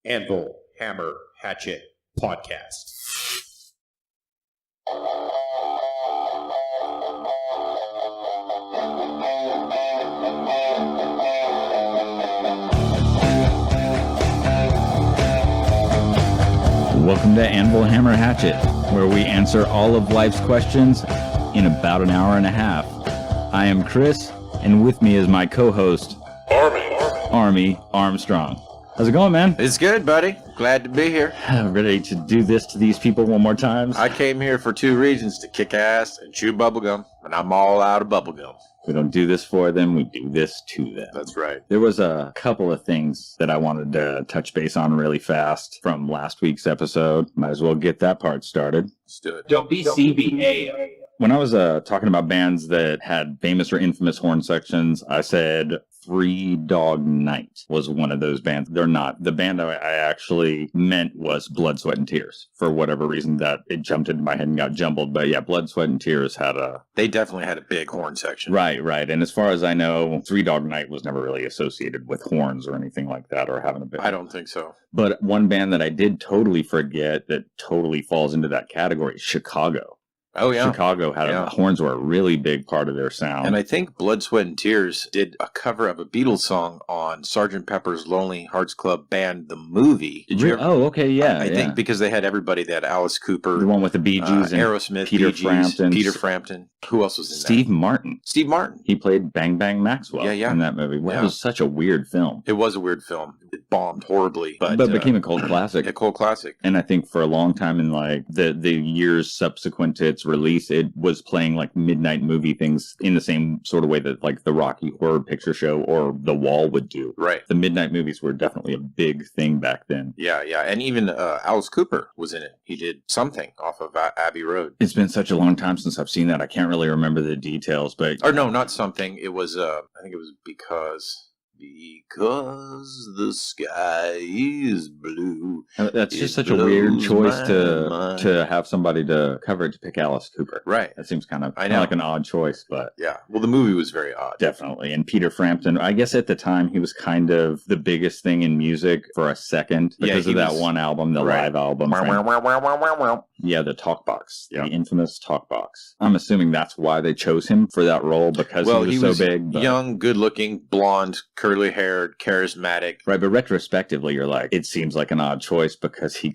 Anvil Hammer Hatchet podcast. Welcome to AnvilHammerHatchet, where we answer all of life's questions in about an hour and a half. I am Chris, and with me is my co-host, Army Armstrong. How's it going, man? It's good, buddy. Glad to be here. Ready to do this to these people one more time? I came here for two reasons, to kick ass and chew bubblegum, and I'm all out of bubblegum. We don't do this for them, we do this to them. That's right. There was a couple of things that I wanted to touch base on really fast from last week's episode. Might as well get that part started. Let's do it. Don't be CBA. When I was talking about bands that had famous or infamous horn sections, I said Three Dog Night was one of those bands. They're not. The band I actually meant was Blood, Sweat, and Tears. For whatever reason, that it jumped into my head and got jumbled. But yeah, Blood, Sweat, and Tears had a... They definitely had a big horn section. Right. And as far as I know, Three Dog Night was never really associated with horns or anything like that, or having a big... I don't think so. But one band that I did totally forget that totally falls into that category is Chicago. Oh, yeah. Chicago had horns were a really big part of their sound. And I think Blood, Sweat, and Tears did a cover of a Beatles song on Sgt. Pepper's Lonely Hearts Club Band, the movie. Did you ever? Oh, okay, yeah. I think because they had everybody. They had Alice Cooper. The one with the Bee Gees and Aerosmith, Peter Bee Gees, Frampton. Peter Frampton. Who else was in Steve that? Martin. Steve Martin. He played Bang Bang Maxwell in that movie. Well, yeah. It was such a weird film. It was a weird film. It bombed horribly. But became a cult classic. A cult classic. And I think for a long time in like the years subsequent to its release, it was playing like midnight movie things in the same sort of way that like the Rocky Horror Picture Show or The Wall would do. Right. The midnight movies were definitely a big thing back then. Yeah. And even Alice Cooper was in it. He did something off of Abbey Road. It's been such a long time since I've seen that. I can't really remember the details, but... Or no, not something. It was, I think it was because the sky is blue. That's just such a weird choice to have somebody to cover it to pick Alice Cooper. Right. That seems kind of like an odd choice, but... Yeah. Well, the movie was very odd. Definitely. And Peter Frampton, I guess at the time he was kind of the biggest thing in music for a second because of that one album, the live album. Yeah, the Talkbox. The infamous Talkbox. I'm assuming that's why they chose him for that role, because he was so big. Young, good-looking, blonde, curly-haired, charismatic. Right, but retrospectively, you're like, it seems like an odd choice because he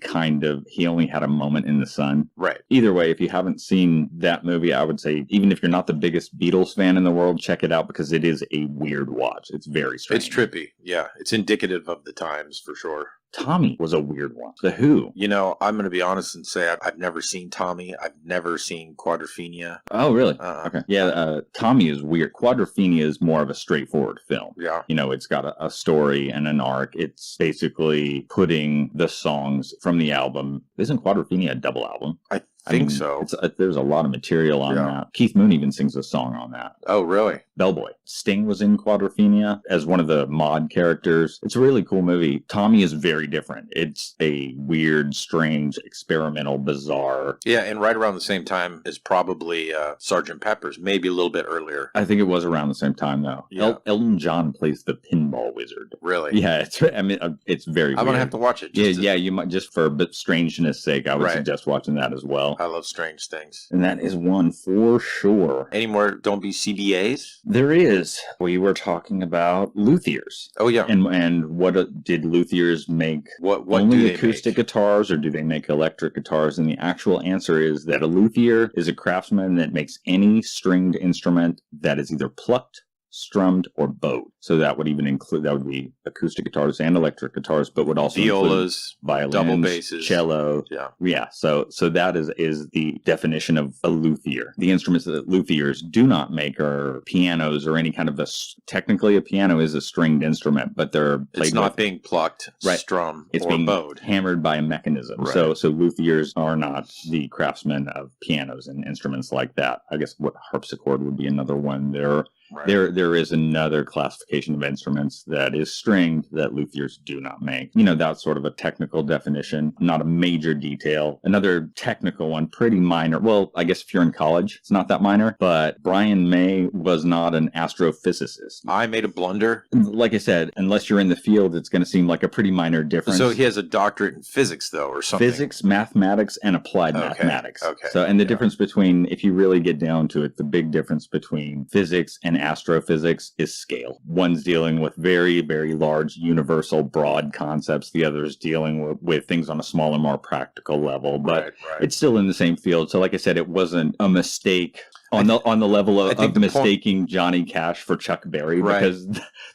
only had a moment in the sun. Right. Either way, if you haven't seen that movie, I would say, even if you're not the biggest Beatles fan in the world, check it out because it is a weird watch. It's very strange. It's trippy. Yeah, it's indicative of the times for sure. Tommy was a weird one. The Who. You know, I'm going to be honest and say I've never seen Tommy. I've never seen Quadrophenia. Oh, really? Okay. Yeah, Tommy is weird. Quadrophenia is more of a straightforward film. Yeah. You know, it's got a story and an arc. It's basically putting the songs from the album. Isn't Quadrophenia a double album? I think so. There's a lot of material on that. Keith Moon even sings a song on that. Oh, really? Bellboy. Sting was in Quadrophenia as one of the mod characters. It's a really cool movie. Tommy is very different. It's a weird, strange, experimental, bizarre... Yeah, and right around the same time as probably Sgt. Pepper's, maybe a little bit earlier. I think it was around the same time, though. Yeah. Elton John plays the pinball wizard. Really? Yeah, it's very weird. I'm going to have to watch it. You might, just for strangeness sake, I would suggest watching that as well. I love strange things. And that is one for sure. Any more Don't Be CBAs? There is. We were talking about luthiers. Oh, yeah. And what did luthiers make? What only acoustic guitars, or do they make electric guitars? And the actual answer is that a luthier is a craftsman that makes any stringed instrument that is either plucked, strummed, or bowed. So that would even include, that would be acoustic guitars and electric guitars, but would also violas, include violins, double basses, cello. Yeah. So that is the definition of a luthier. The instruments that luthiers do not make are pianos or any kind of technically a piano is a stringed instrument, but they're played it's not being plucked, strummed, it's or being bowed. Hammered by a mechanism. Right. So luthiers are not the craftsmen of pianos and instruments like that. I guess what harpsichord would be another one there. Right. There is another classification of instruments that is stringed that luthiers do not make. You know, that's sort of a technical definition, not a major detail. Another technical one, pretty minor. Well, I guess if you're in college, it's not that minor, but Brian May was not an astrophysicist. I made a blunder. Like I said, unless you're in the field, it's going to seem like a pretty minor difference. So he has a doctorate in physics, though, or something? Physics, mathematics, and applied mathematics. Okay. So, and the difference between, if you really get down to it, the big difference between physics and astrophysics is scale. One's dealing with very, very large, universal, broad concepts. The other is dealing with things on a smaller, more practical level. But Right. it's still in the same field. So, like I said, it wasn't a mistake on the level of mistaking Johnny Cash for Chuck Berry, because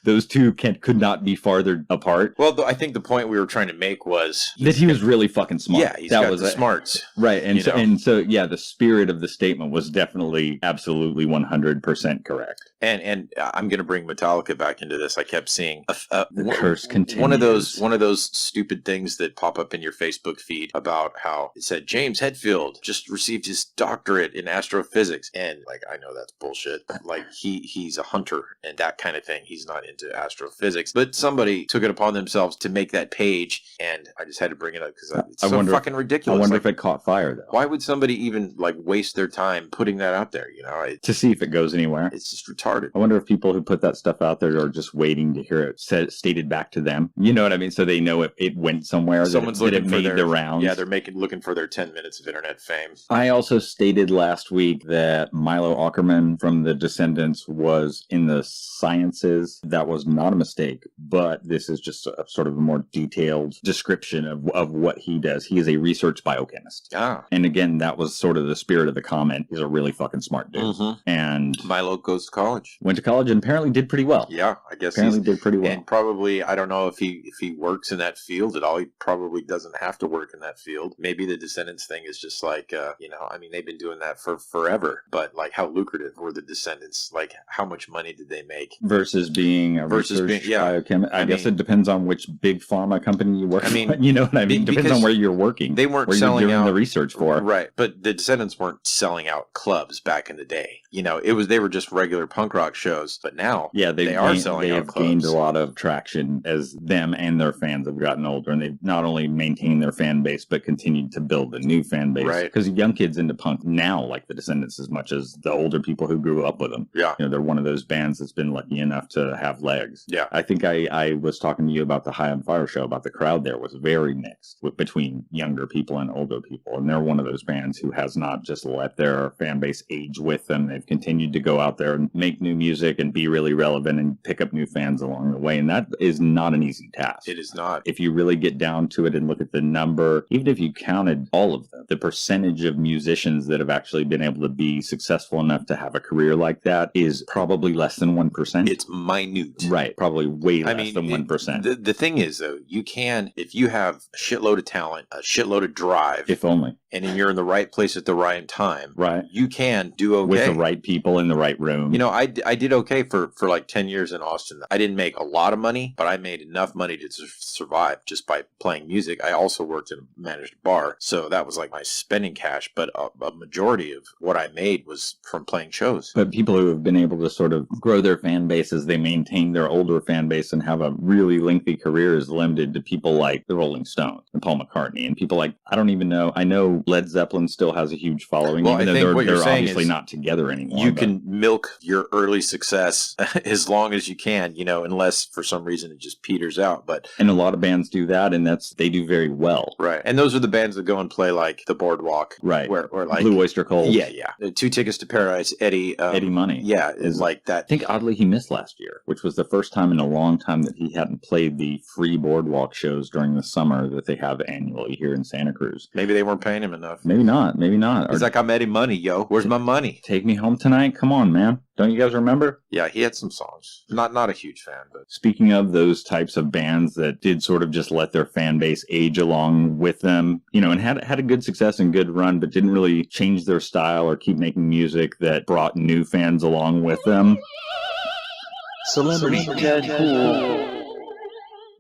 those two could not be farther apart. Well, I think the point we were trying to make was that he was really fucking smart. Yeah, he's got the smarts. Right. So yeah, the spirit of the statement was definitely absolutely 100% correct. And I'm going to bring Metallica back into this. I kept seeing the curse continues. One of those stupid things that pop up in your Facebook feed about how it said James Hetfield just received his doctorate in astrophysics. And like, I know that's bullshit. Like he's a hunter and that kind of thing. He's not into astrophysics, but somebody took it upon themselves to make that page. And I just had to bring it up because it's fucking ridiculous. I wonder if it caught fire though. Why would somebody even like waste their time putting that out there? You know, to see if it goes anywhere. It's just retarded. I wonder if people who put that stuff out there are just waiting to hear it stated back to them. You know what I mean? So they know it went somewhere. Someone's looking for the rounds. Yeah, they're looking for their 10 minutes of internet fame. I also stated last week that Milo Aukerman from the Descendants was in the sciences. That was not a mistake, but this is just a sort of a more detailed description of what he does. He is a research biochemist. And again, that was sort of the spirit of the comment. He's a really fucking smart dude. Mm-hmm. And Milo goes to college. Went to college and apparently did pretty well. Yeah, I guess apparently did pretty well. And probably, I don't know if he works in that field at all. He probably doesn't have to work in that field. Maybe the Descendants thing is just like, I mean, they've been doing that for forever. But like, how lucrative were the Descendants? Like, how much money did they make? Versus being a research biochemist. I guess it depends on which big pharma company you work for. You know what I mean? Depends on where you're working. They weren't selling out the research for. Right. But the Descendants weren't selling out clubs back in the day. You know, they were just regular punk rock shows. But now, they have gained a lot of traction as them and their fans have gotten older, and they've not only maintained their fan base but continued to build a new fan base. Right. Because young kids into punk now like the Descendants as much as the older people who grew up with them. Yeah, they're one of those bands that's been lucky enough to have legs. Yeah, I think I was talking to you about the High on Fire show about the crowd there was very mixed between younger people and older people, and they're one of those bands who has not just let their fan base age with them. They've continued to go out there and make new music and be really relevant and pick up new fans along the way, and that is not an easy task. It is not. If you really get down to it and look at the number, even if you counted all of them, the percentage of musicians that have actually been able to be successful enough to have a career like that is probably less than 1%. It's minute. Right, probably way less than 1%. The thing is, though, you can, if you have a shitload of talent, a shitload of drive, if only, and you're in the right place at the right time, right, you can do okay. With the right people in the right room. You know, I did okay for like 10 years in Austin. I didn't make a lot of money, but I made enough money to survive just by playing music. I also worked in a managed bar, so that was like my spending cash, but a majority of what I made was from playing shows. But people who have been able to sort of grow their fan base as they maintain their older fan base and have a really lengthy career is limited to people like the Rolling Stones and Paul McCartney and people like, I don't even know. I know Led Zeppelin still has a huge following, even though they're obviously not together anymore. You can milk your early success as long as you can, unless for some reason it just peters out. And a lot of bands do that, and they do very well. Right. And those are the bands that go and play like the Boardwalk. Right. Where like Blue Oyster Cult. Yeah. 2 Tickets to Paradise, Eddie Money. Yeah, is like that. I think oddly he missed last year, which was the first time in a long time that he hadn't played the free Boardwalk shows during the summer that they have annually here in Santa Cruz. Maybe they weren't paying him enough. Maybe not. He's like, I'm Eddie Money, yo. Where's my money? Take Me Home Tonight? Come on, man. Don't you guys remember? Yeah, he had some songs. Not a huge fan, but speaking of those types of bands that did sort of just let their fan base age along with them, and had a good success and good run, but didn't really change their style or keep making music that brought new fans along with them. Celebrity Deadpool.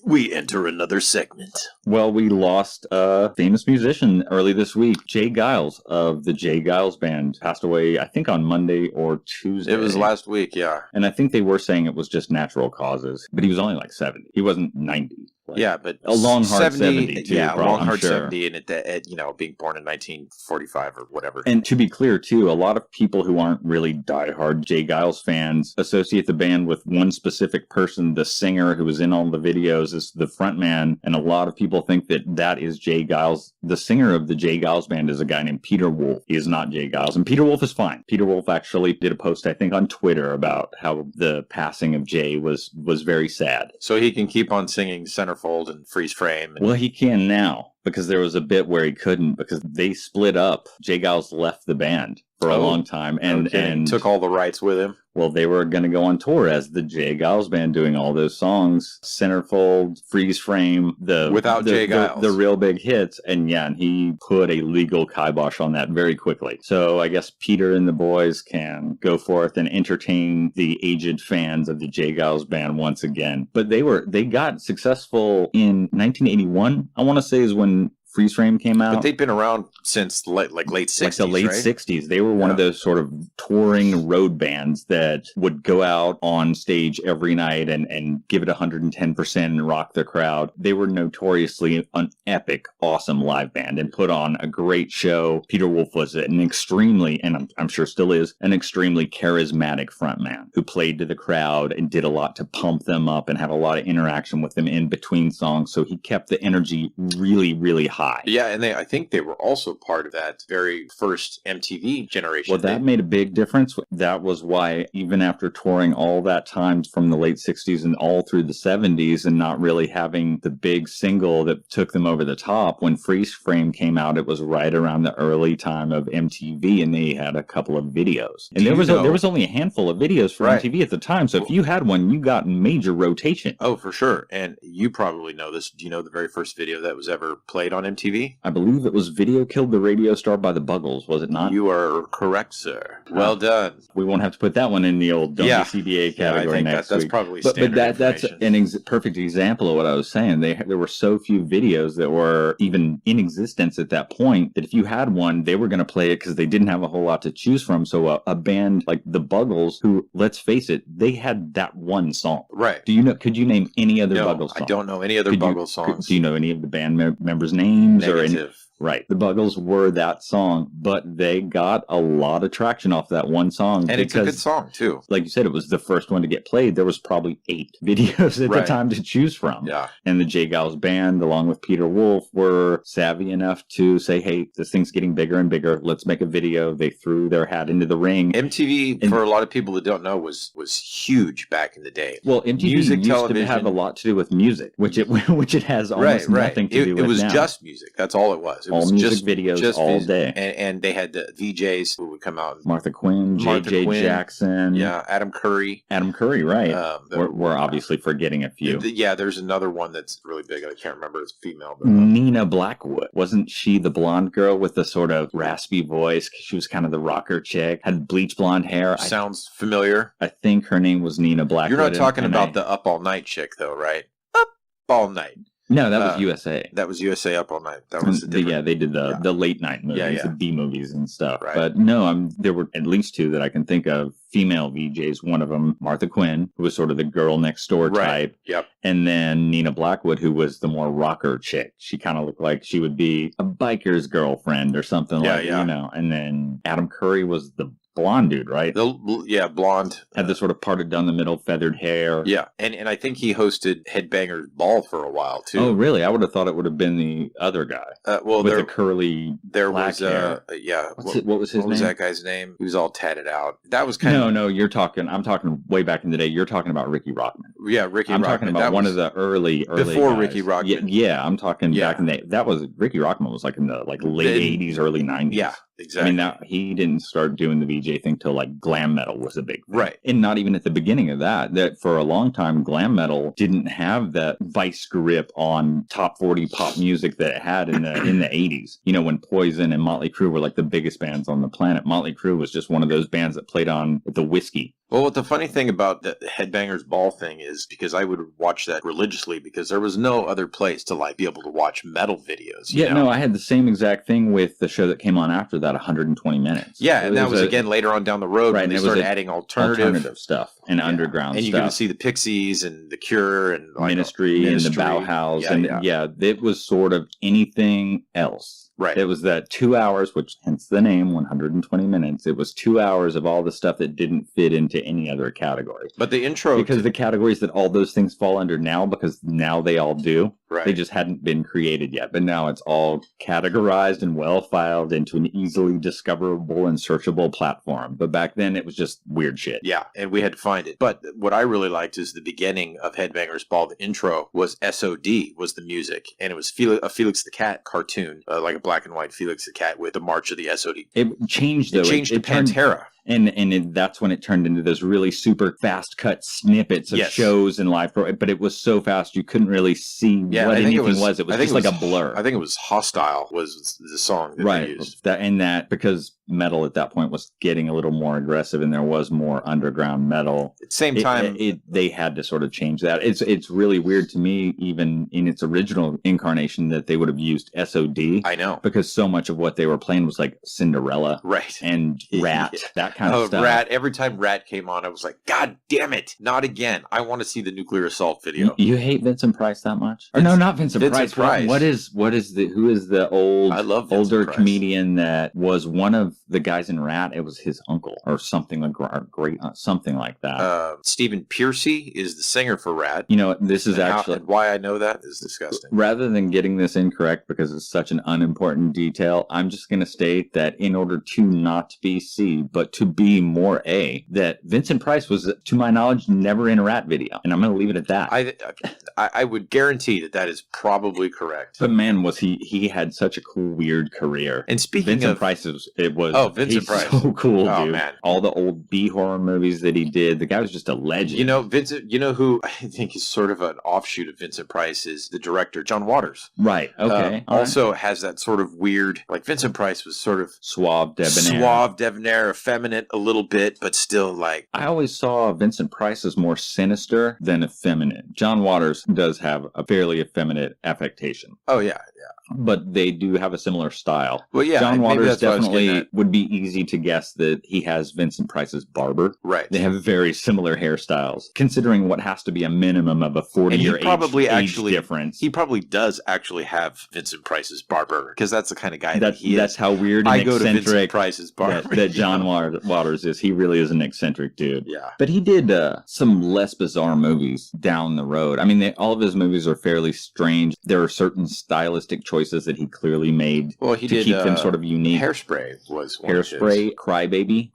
We enter another segment. Well, we lost a famous musician early this week. Geils of the Geils band passed away, I think, on Monday or Tuesday. It was last week, yeah. And I think they were saying it was just natural causes, but he was only like 70. He wasn't 90. Yeah, but a long hard 70 too. Yeah, a long hard sure. 70, and at being born in 1945 or whatever. And to be clear, too, a lot of people who aren't really diehard Geils fans associate the band with one specific person. The singer who was in all the videos is the front man, and a lot of people think that is Geils. The singer of the Geils band is a guy named Peter Wolf. He is not Geils, and Peter Wolf is fine. Peter Wolf actually did a post, I think, on Twitter about how the passing of Jay was very sad. So he can keep on singing Centerfold and Freeze Frame. Well, he can now, because there was a bit where he couldn't, because they split up. Geils left the band for a long time and took all the rights with him. Well, they were going to go on tour as the Geils band, doing all those songs, Centerfold, Freeze Frame, without Geils, the real big hits, and he put a legal kibosh on that very quickly. So I guess Peter and the boys can go forth and entertain the aged fans of the Geils band once again. But they got successful in 1981. I want to say is when Freeze Frame came out. But they'd been around since late 60s, like the late 60s. They were one of those sort of touring road bands that would go out on stage every night and give it 110% and rock the crowd. They were notoriously an epic, awesome live band and put on a great show. Peter Wolf was an extremely, and I'm sure still is, an extremely charismatic frontman who played to the crowd and did a lot to pump them up and have a lot of interaction with them in between songs. So he kept the energy really, really high. Yeah, and I think they were also part of that very first MTV generation. Well, that made a big difference. That was why, even after touring all that time from the late 60s and all through the 70s and not really having the big single that took them over the top, when Freeze Frame came out, it was right around the early time of MTV, and they had a couple of videos. And there was only a handful of videos for MTV at the time, so if you had one, you got major rotation. Oh, for sure. And you probably know this. Do you know the very first video that was ever played on MTV? I believe it was Video Killed the Radio Star by the Buggles, was it not? You are correct, sir. Well done. We won't have to put that one in the old CBA category next week. That's probably standard that's an perfect example of what I was saying. There were so few videos that were even in existence at that point that if you had one, they were going to play it because they didn't have a whole lot to choose from. So a band like the Buggles, who, let's face it, they had that one song. Right. Could you name any other Buggles song? I don't know any other Buggles songs. Do you know any of the band members' names? Negative. Right. The Buggles were that song, but they got a lot of traction off that one song. And it's a good song, too. Like you said, it was the first one to get played. There was probably 8 videos at the time to choose from. Yeah. And the Geils band, along with Peter Wolf, were savvy enough to say, hey, this thing's getting bigger and bigger. Let's make a video. They threw their hat into the ring. MTV, for a lot of people that don't know, was huge back in the day. Well, MTV used to have a lot to do with music, which it has almost nothing to do with now. It was now. Just music. That's all it was. It all was music videos all day. And they had the VJs who would come out. Martha Quinn, JJ Jackson. Yeah, Adam Curry. Right. We're obviously forgetting a few. There's another one that's really big. I can't remember. It's female. But, Nina Blackwood. Wasn't she the blonde girl with the sort of raspy voice? She was kind of the rocker chick. Had bleach blonde hair. Sounds familiar. I think her name was Nina Blackwood. You're not talking about the Up All Night chick, though, right? Up All Night. No, that was USA. That was USA Up All Night. That was they did the late night movies, the B movies and stuff. Right. But no, there were at least 2 that I can think of, female VJs. One of them, Martha Quinn, who was sort of the girl next door type. Yep. And then Nina Blackwood, who was the more rocker chick. She kind of looked like she would be a biker's girlfriend or something And then Adam Curry was the blonde dude, right? Blonde. Had this sort of parted down the middle, feathered hair. Yeah, and I think he hosted Headbangers Ball for a while, too. Oh, really? I would have thought it would have been the other guy. With the curly black hair. What was his name? What was that guy's name? He was all tatted out. That was kind of... No, I'm talking way back in the day. You're talking about Ricky Rockman. Yeah, Ricky Rockman. I'm talking about one of the early before guys. Ricky Rockman. Yeah, I'm talking back in the... That was... Ricky Rockman was like in the late 80s, early 90s. exactly. I mean, now he didn't start doing the VJ thing till like glam metal was a big thing. Right. And not even at the beginning of that for a long time, glam metal didn't have that vice grip on top 40 pop music that it had in the 80s. You know, when Poison and Motley Crue were like the biggest bands on the planet. Motley Crue was just one of those bands that played on the whiskey. Well, what the funny thing about the Headbangers Ball thing is, because I would watch that religiously because there was no other place to like be able to watch metal videos. You know? No, I had the same exact thing with the show that came on after that, 120 minutes. Yeah, and that was again later on down the road when they started adding alternative stuff and underground and stuff. you get to see the Pixies and the Cure and like, Ministry and the Bauhaus. It was sort of anything else. Right. It was that 2 hours, which hence the name, 120 minutes. It was 2 hours of all the stuff that didn't fit into any other category. But the intro... Because the categories that all those things fall under now, because now they all do. Right. They just hadn't been created yet. But now it's all categorized and well-filed into an easily discoverable and searchable platform. But back then, it was just weird shit. Yeah, and we had to find it. But what I really liked is the beginning of Headbangers Ball. The intro was SOD, was the music. And it was a Felix the Cat cartoon, like a black and white Felix the Cat with the March of the SOD. It changed, though. It changed to Pantera. That's when it turned into those really super fast cut snippets of shows and live but it was so fast you couldn't really see what anything was. It was just like a blur. I think it was Hostile was the song that they used. That because metal at that point was getting a little more aggressive and there was more underground metal. At the same time, they had to sort of change that. It's really weird to me, even in its original incarnation, that they would have used SOD. I know. Because so much of what they were playing was like Cinderella. Right. And Rat. That kind of stuff. Rat. Every time Rat came on, I was like, God damn it. Not again. I want to see the Nuclear Assault video. You hate Vincent Price that much? Or no, not Vincent Price. Who is the older comedian that was one of the guys in Rat? It was his uncle or something like something like that. Stephen Piercy is the singer for Rat. You know, this is actually why I know that is disgusting. Rather than getting this incorrect because it's such an unimportant detail, I'm just going to state that in order to not be C, but to be more A, that Vincent Price was, to my knowledge, never in a Rat video, and I'm going to leave it at that. I would guarantee that is probably correct. But man, was he had such a cool, weird career. And speaking Vincent of Price, Vincent Price, so cool, oh, dude. Man. All the old B horror movies that he did, the guy was just a legend. You know, Vincent. You know who I think is sort of an offshoot of Vincent Price is the director John Waters. Right. Okay. Also has that sort of weird, like Vincent Price was sort of suave, debonair, effeminate a little bit, but still like. I always saw Vincent Price as more sinister than effeminate. John Waters does have a fairly effeminate affectation. Oh yeah. But they do have a similar style. Well, yeah, John Waters definitely would be easy to guess that he has Vincent Price's barber. Right. They have very similar hairstyles, considering what has to be a minimum of a 40-year age difference. He probably does actually have Vincent Price's barber, because that's the kind of guy that he is. That's how weird and eccentric go to Vincent Price's barber. that John Waters is. He really is an eccentric dude. Yeah. But he did some less bizarre movies down the road. I mean, all of his movies are fairly strange. There are certain stylistic choices that he clearly made to keep them sort of unique. Hairspray was one Hairspray, Crybaby.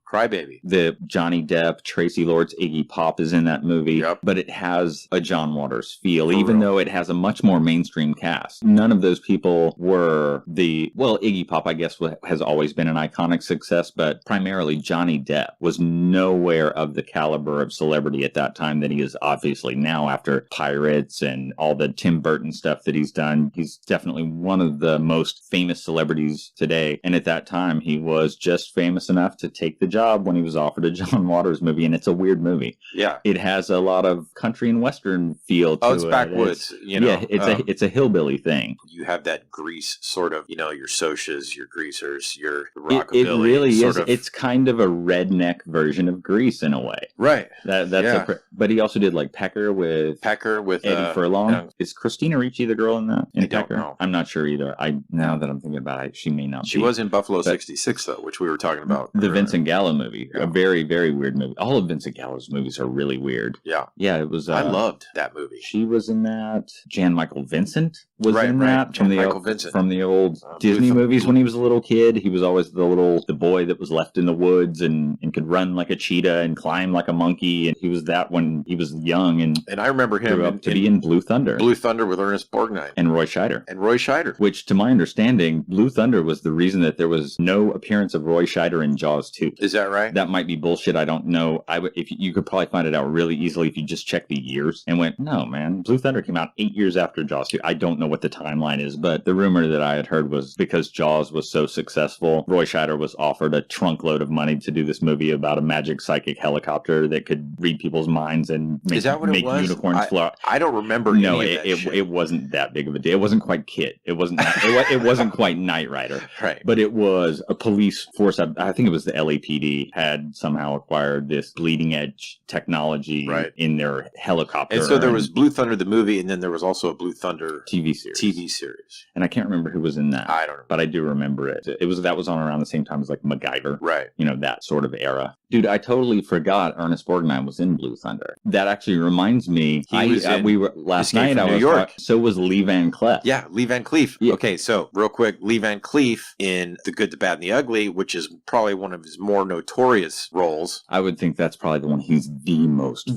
The Johnny Depp, Tracy Lords, Iggy Pop is in that movie, but it has a John Waters feel, even though it has a much more mainstream cast. None of those people were Iggy Pop, I guess, has always been an iconic success, but primarily Johnny Depp was nowhere of the caliber of celebrity at that time that he is obviously now after Pirates and all the Tim Burton stuff that he's done. He's definitely one of the most famous celebrities today, and at that time he was just famous enough to take the job when he was offered a John Waters movie, and it's a weird movie. Yeah. It has a lot of country and western feel to it. Oh, it's backwoods, you know. Yeah, it's a hillbilly thing. You have that Grease sort of, your Socias, your Greasers, your Rockabilly. It really is. It's kind of a redneck version of Grease in a way. Right. But he also did like Pecker with Eddie Furlong. Is Christina Ricci the girl in that? I don't know. I'm not sure either. Now that I'm thinking about it, she may not. She was in Buffalo 66 though, which we were talking about. The Vincent Gallo Gallo movie. Yeah. A very, very weird movie. All of Vincent Gallo's movies are really weird. Yeah. Yeah, it was... I loved that movie. She was in that. Jan Michael Vincent was Right, in right. that. Jan Michael Vincent. From the old Disney movies when he was a little kid. He was always the boy that was left in the woods and could run like a cheetah and climb like a monkey. And he was that when he was young and I remember him grew up to be in Blue Thunder. Blue Thunder with Ernest Borgnine. And Roy Scheider. Which, to my understanding, Blue Thunder was the reason that there was no appearance of Roy Scheider in Jaws 2. Is that right? That might be bullshit. I don't know. If you could probably find it out really easily if you just check the years and went, no, man, Blue Thunder came out 8 years after Jaws 2. I don't know what the timeline is, but the rumor that I had heard was because Jaws was so successful, Roy Scheider was offered a trunk load of money to do this movie about a magic psychic helicopter that could read people's minds and make unicorns fly. I don't remember. No, it wasn't that big of a deal. It wasn't quite KITT. It wasn't. It wasn't quite Knight Rider. Right. But it was a police force. I think it was the LAPD had somehow acquired this bleeding edge technology in their helicopter. And so there was Blue Thunder the movie, and then there was also a Blue Thunder TV series. And I can't remember who was in that. I don't know, but I do remember it. That was on around the same time as like MacGyver. Right. You know, that sort of era. Dude, I totally forgot Ernest Borgnine was in Blue Thunder. That actually reminds me. We were last night. I was New York. So was Lee Van Cleef. Yeah, Lee Van Cleef. Yeah. Okay, so real quick, Lee Van Cleef in The Good, the Bad, and the Ugly, which is probably one of his more notorious roles. I would think that's probably the one he's the most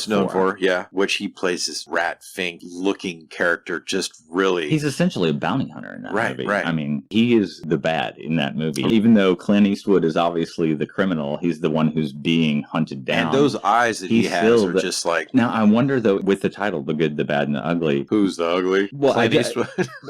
known for. Yeah, which he plays this rat fink looking character. Just really, he's essentially a bounty hunter in that movie. Right. I mean, he is the bad in that movie. Even though Clint Eastwood is obviously the criminal, he's the one who's being hunted down. And those eyes that he has are just like. Now, I wonder though, with the title, The Good, the Bad, and the Ugly. Who's the ugly? Well,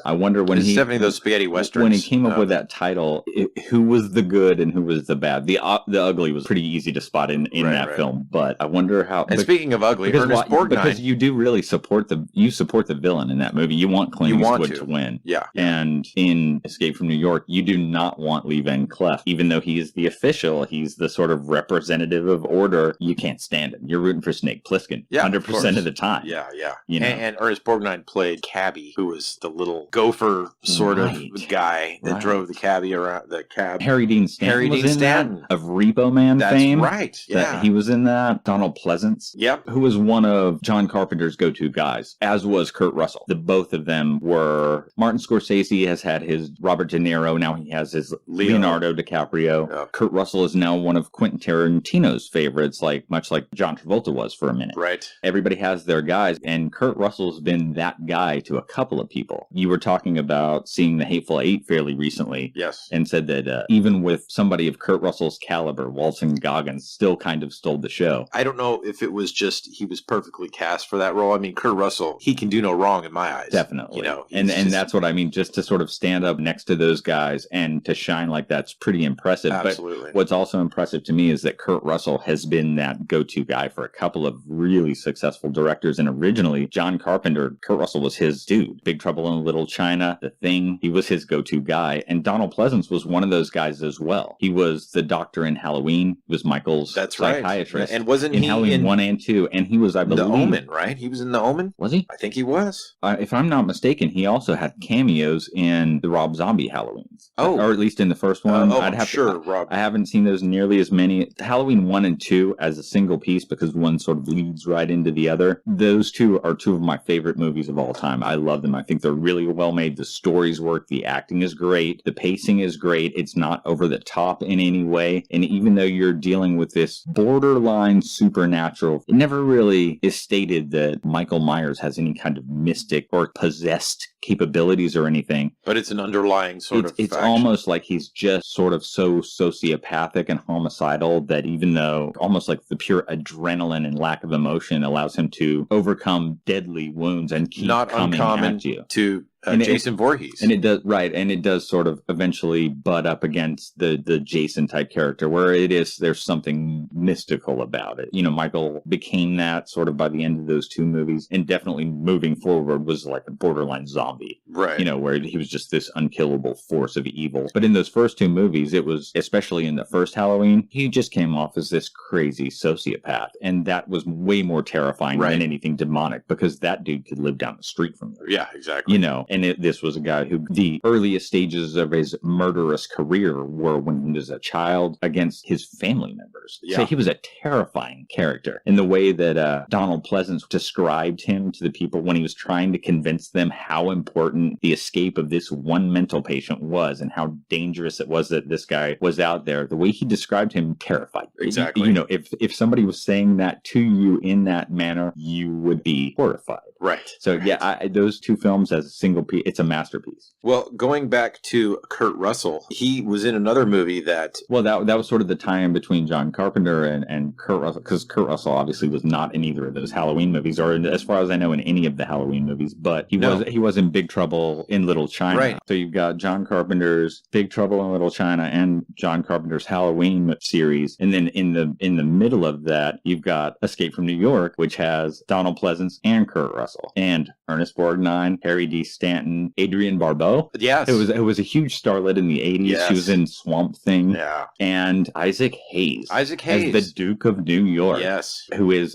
I wonder when he 70 those spaghetti westerns. When he came up with that title, who was the good and who was the bad? The ugly was pretty easy to spot in that film, but I wonder how. And speaking of ugly, Ernest Borgnine, because you do really support the villain in that movie. You want Clint Eastwood to win. Yeah. And in Escape from New York, you do not want Lee Van Cleef, even though he is the official. He's the sort of representative of order. You can't stand him. You're rooting for Snake Plissken 100% of the time. Yeah. You know? And Ernest Borgnine played Cabby, who was the little gopher sort of guy that drove the cabbie around the cab. Harry Dean Stanton was in that, of Repo Man fame. That's right. Yeah. He was in that. Donald Pleasence. Yep. Who was one of John Carpenter's go-to guys, as was Kurt Russell. Both of them were. Martin Scorsese has had his Robert De Niro. Now he has his Leonardo DiCaprio. Yep. Kurt Russell is now one of Quentin Tarantino's favorites, much like John Travolta was for a minute. Right. Everybody has their guys, and Kurt Russell's been that guy to a couple of people. You were talking about seeing The Hateful Eight fairly recently. Yes. And said that even with somebody of Kurt Russell's caliber, Walton Goggins still kind of stole the show. I don't know if it was just he was perfectly cast for that role. I mean, Kurt Russell, he can do no wrong in my eyes. Definitely. You know, and that's what I mean, just to sort of stand up next to those guys and to shine like that's pretty impressive. Absolutely. But what's also impressive to me is that Kurt Russell has been that go-to guy for a couple of really successful directors. And originally, John Carpenter, Kurt Russell was his dude. Big Trouble in Little China, The Thing, he was his go-to guy. And Donald Pleasence was one of those guys as well. He was the doctor in Halloween. He was Michael's psychiatrist. Right. And wasn't in he Halloween in 1 and 2? And he was, I believe, The Omen, right? He was in The Omen? Was he? I think he was. If I'm not mistaken, he also had cameos in the Rob Zombie Halloweens. Oh. Or at least in the first one. Rob. I haven't seen those nearly as many. Halloween 1 and 2 as a single piece because one sort of leads right into the other. Those two are two of my favorite movies of all time. I love them. I think they're really well made. The stories work. The acting is great. The pacing is great. It's not over the top in any way. And even though you're dealing with this borderline supernatural, it never really is stated that Michael Myers has any kind of mystic or possessed capabilities or anything. But it's an underlying sort of It's almost like he's just sort of so sociopathic and homicidal that even though almost like the pure adrenaline and lack of emotion allows him to overcome deadly wounds and keep not coming uncommon at you. To Jason Voorhees. And it does sort of eventually butt up against the Jason type character where there's something mystical about it. You know, Michael became that sort of by the end of those two movies, and definitely moving forward was like a borderline zombie. Right. You know, where he was just this unkillable force of evil. But in those first two movies, it was, especially in the first Halloween, he just came off as this crazy sociopath. And that was way more terrifying than anything demonic, because that dude could live down the street from you. Yeah, exactly. You know, and this was a guy who the earliest stages of his murderous career were when he was a child against his family members. Yeah. So he was a terrifying character. In the way that Donald Pleasence described him to the people when he was trying to convince them how important the escape of this one mental patient was and how dangerous it was that this guy was out there, the way he described him terrified you. Exactly. You know, if somebody was saying that to you in that manner, you would be horrified. Right. So yeah, those two films as a single piece, it's a masterpiece. Well, going back to Kurt Russell, he was in another movie that... Well, that was sort of the tie-in between John Carpenter and Kurt Russell, because Kurt Russell obviously was not in either of those Halloween movies, or as far as I know, in any of the Halloween movies, but he was in Big Trouble in Little China. Right. So you've got John Carpenter's Big Trouble in Little China and John Carpenter's Halloween series, and then in the middle of that, you've got Escape from New York, which has Donald Pleasence and Kurt Russell. And Ernest Borgnine, Harry D. Stanton, Adrienne Barbeau. Yes. It was a huge starlet in the 80s. Yes. She was in Swamp Thing. Yeah. And Isaac Hayes. Isaac Hayes. As the Duke of New York. Yes.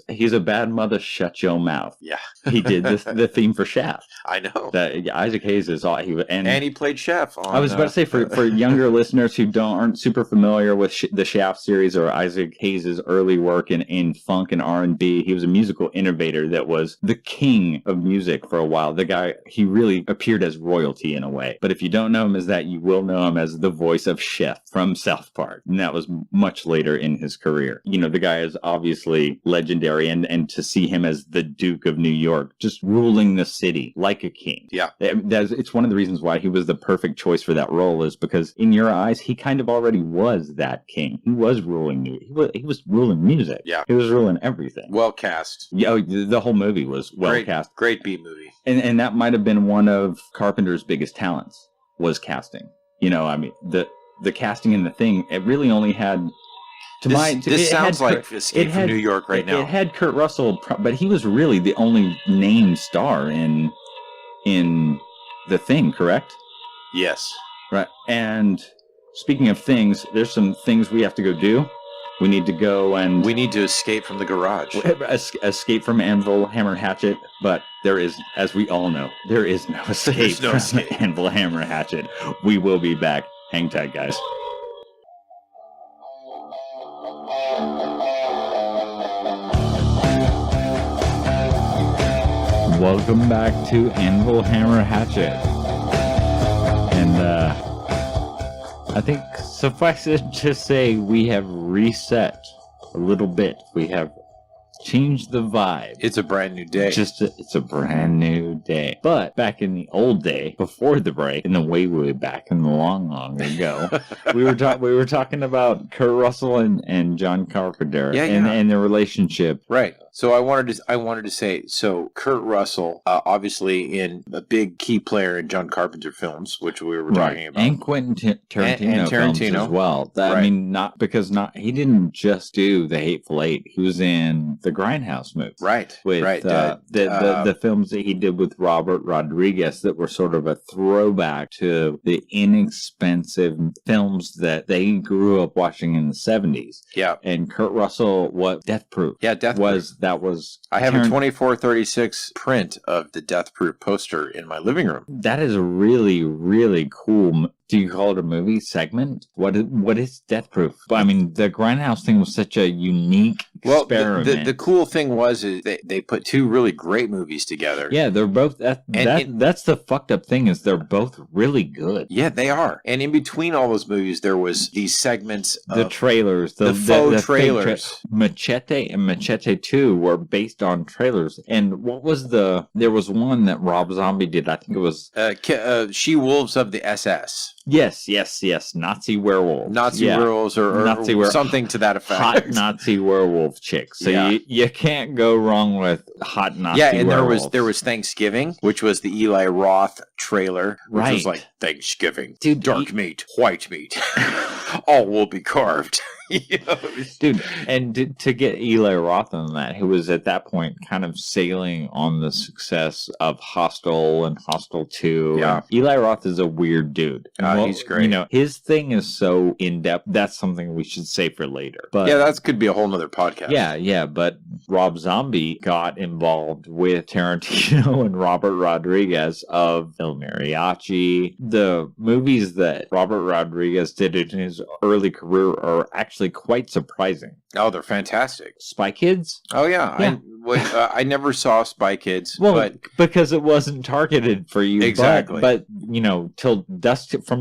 He's a bad mother, shut your mouth. Yeah. He did the theme for Shaft. I know. Isaac Hayes is all and he played Chef on, I was about to say, for younger listeners who aren't super familiar with the Shaft series or Isaac Hayes' early work in funk and R&B, he was a musical innovator that was the king of music for a while. The guy, he really appeared as royalty in a way. But if you don't know him as that, you will know him as the voice of Chef from South Park. And that was much later in his career. You know, the guy is obviously legendary, and to see him as the Duke of New York, just ruling the city like a king. Yeah. It's one of the reasons why he was the perfect choice for that role, is because in your eyes, he kind of already was that king. He was ruling he was ruling music. Yeah. He was ruling everything. Well cast. Yeah, the whole movie was well cast. Great B movie. And that might have been one of Carpenter's biggest talents, was casting. You know, I mean, the casting in The Thing, it really only had... This sounds like Escape from New York right now. It had Kurt Russell, but he was really the only named star in The Thing, correct? Yes. Right. And speaking of things, there's some things we have to go do. We need to go and... We need to escape from the garage. Escape from Anvil Hammer Hatchet, but there is, as we all know, there is no escape from Anvil Hammer Hatchet. We will be back. Hang tight, guys. Welcome back to Anvil Hammer Hatchet. And I think suffice it to say we have reset a little bit. We have changed the vibe. It's a brand new day. It's a brand new day. But back in the old day, before the break, in the way back in the long ago, we were talking about Kurt Russell and John Carpenter and their relationship. Right. So I wanted to say, so Kurt Russell, obviously in a big key player in John Carpenter films, which we were talking about, and Quentin Tarantino films as well. I mean, he didn't just do The Hateful Eight. He was in the Grindhouse movies, right? With the films that he did with Robert Rodriguez that were sort of a throwback to the inexpensive films that they grew up watching in the 70s. Yeah. And Kurt Russell, Death Proof? Yeah, Death Proof. That was... I have a 2436 print of the Death Proof poster in my living room. That is a really, really cool... Do you call it a movie segment? What is Death Proof? I mean, the Grindhouse thing was such a unique experiment. Well, the cool thing was is they put two really great movies together. Yeah, they're both... That's the fucked up thing, is they're both really good. Yeah, they are. And in between all those movies, there was these segments of... The trailers. The faux trailers. Machete and Machete 2 were based on trailers. And what was there was one that Rob Zombie did. I think it was... She-Wolves of the SS. Yes. Nazi werewolves. Werewolves or something to that effect. Hot Nazi werewolf chicks. So you can't go wrong with hot Nazi werewolves. Yeah, and there was Thanksgiving, which was the Eli Roth trailer, which was like, Thanksgiving. Dude, dark meat, white meat. All will be carved. You know, Dude, and to get Eli Roth on that, who was at that point kind of sailing on the success of Hostel and Hostel 2. Yeah. And Eli Roth is a weird dude. He's great. You know, his thing is so in-depth. That's something we should say for later. But yeah, that could be a whole nother podcast. Yeah, but Rob Zombie got involved with Tarantino and Robert Rodriguez of El Mariachi. The movies that Robert Rodriguez did in his early career are actually quite surprising. Oh, they're fantastic. Spy Kids? Oh, yeah. Yeah. I never saw Spy Kids. Well, but because it wasn't targeted for you. Exactly. But you know, From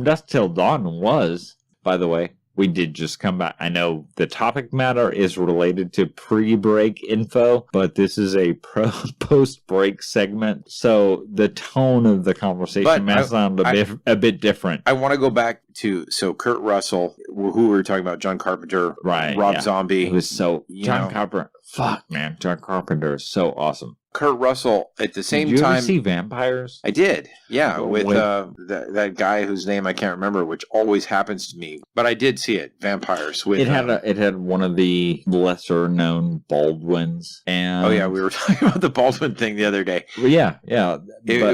Dusk Till Dawn was, by the way. We did just come back. I know the topic matter is related to pre-break info, but this is a post-break segment, so the tone of the conversation may sound a bit different. I want to go back to Kurt Russell, who we were talking about, John Carpenter, right? Rob Zombie. It was John Carpenter. Fuck, man, John Carpenter is so awesome. Kurt Russell at the same time. Did you ever see Vampires? I did, yeah, with that guy whose name I can't remember, which always happens to me. But I did see it, Vampires. With it had one of the lesser known Baldwins, and we were talking about the Baldwin thing the other day. Well, yeah.